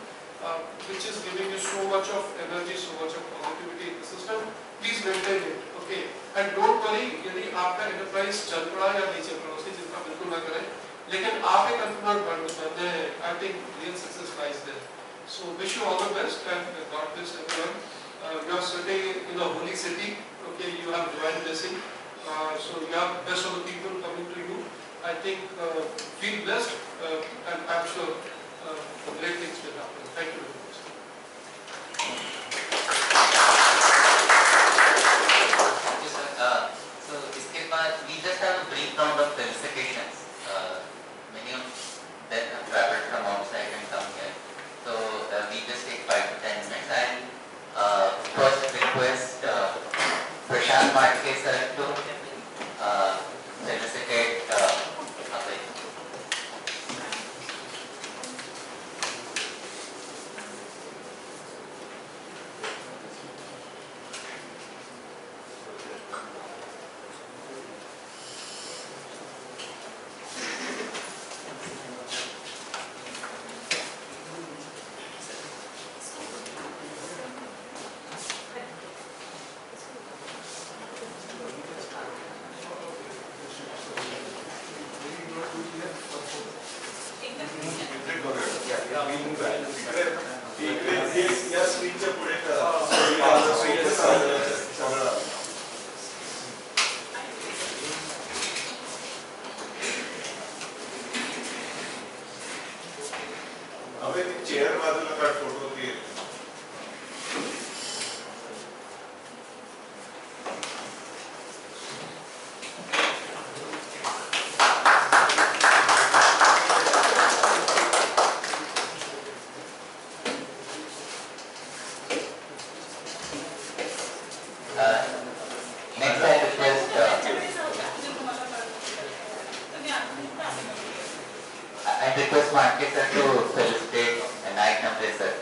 which is giving you so much of energy, so much of positivity in the system. Please maintain it, okay? And don't worry, यदि आपका enterprise चल रहा है या नहीं चल रहा, उसकी चिंता बिल्कुल ना करें। लेकिन आप एक entrepreneur बनते हैं, I think real success lies there. So wish you all the best and God bless everyone. You are sitting in a holy city, okay? You have divine blessing. So you have best of the people coming to you. I think feel blessed and I'm sure great things will happen. Thank you very much. Thank you, sir. So इसके बाद we just have a brief round of felicitations. Many of them have traveled from outside and come here. So we just take 5 to 10 minutes and first request Prashant Matke sir to felicitate Abhay. I request Matke sir to felicitate Naik Namre sir.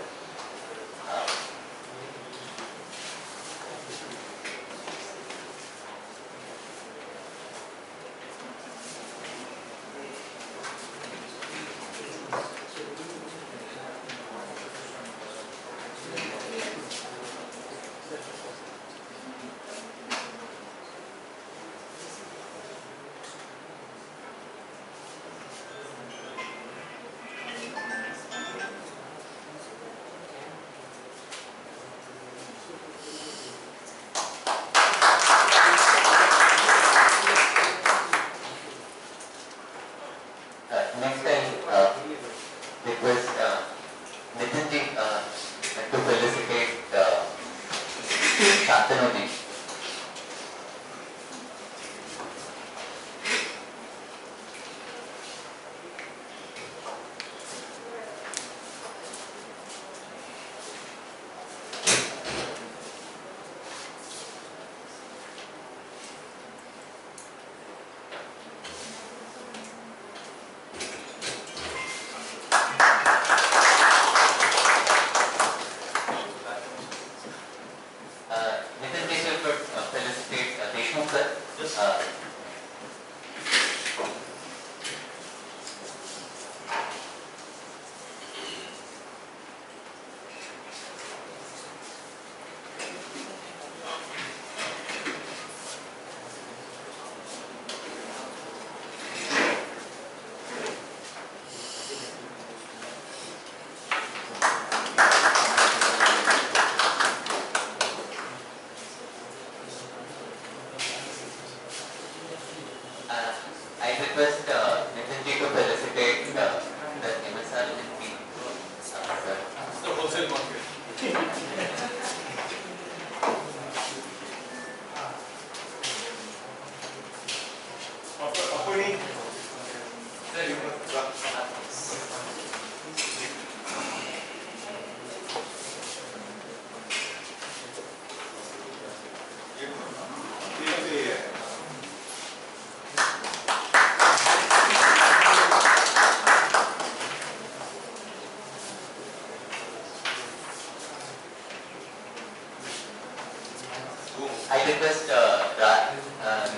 request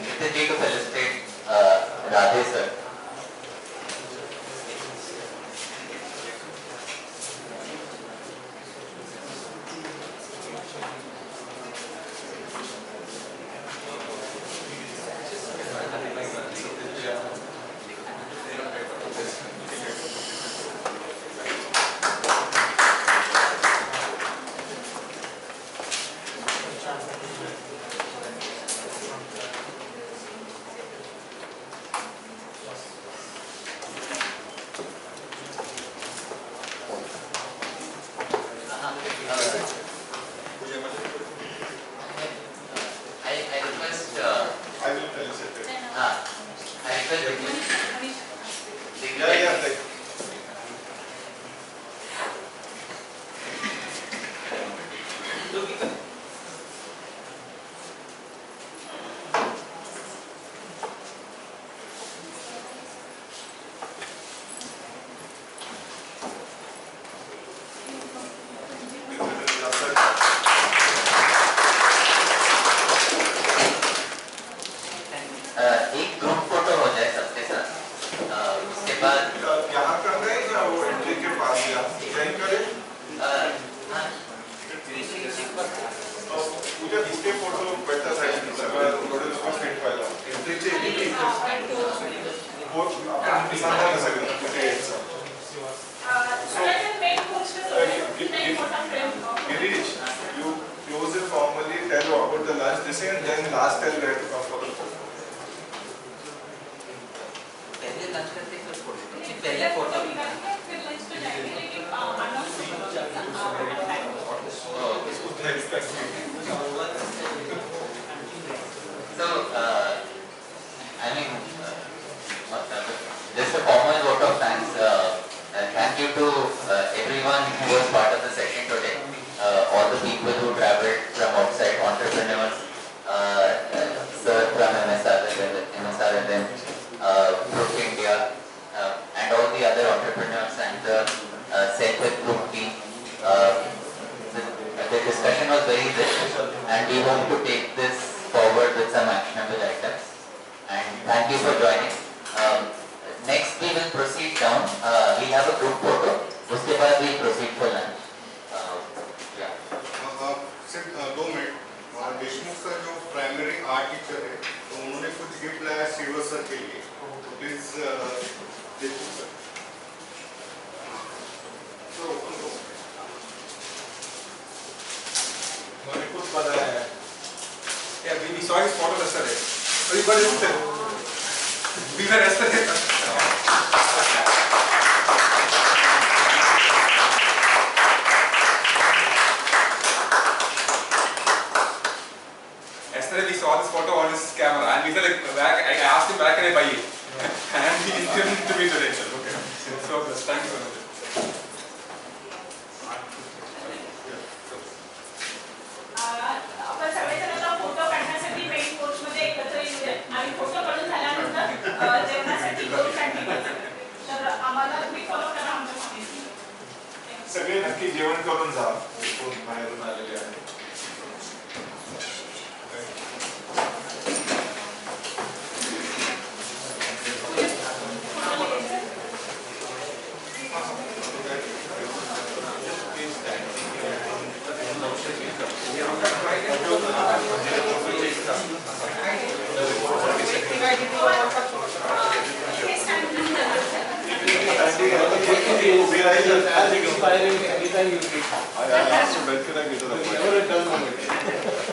Nitin ji to felicitate Radhe sir. Just a formal vote of thanks. Thank you to everyone who was part of the session today. All the people who traveled from outside, entrepreneurs, Sir from MSRLM, Group India, and all the other entrepreneurs and the Self-Help Group team. The discussion was very rich, and we hope to take this forward with some actionable items. And thank you for joining. Next we will proceed down. We have a group photo. उसके बाद we proceed for lunch. सिर्फ 2 minute. Deshmukh sir जो primary art teacher है, तो उन्होंने कुछ gift लाया silver sir के लिए। तो प्लीज देशमुख सर। मैंने कुछ बताया है। Yeah, we saw his photo yesterday. Everybody looked at it. We were yesterday. Yesterday we saw this photo on his camera, and we said like, I asked him where can I buy it, and he given it to me today. Okay, so thank you so much. आपण सगळेजण photo काढण्यासाठी main course मध्ये एकत्र येऊया आणि photo काढून झाल्यानंतर जेवणासाठी कोर्स कंटिन्यू तर आम्हाला तुम्ही फॉलो करा आमच्या सगळे नक्की जेवण करून जा कोण बाहेरून आलेले आहेत I asked him when can I get to the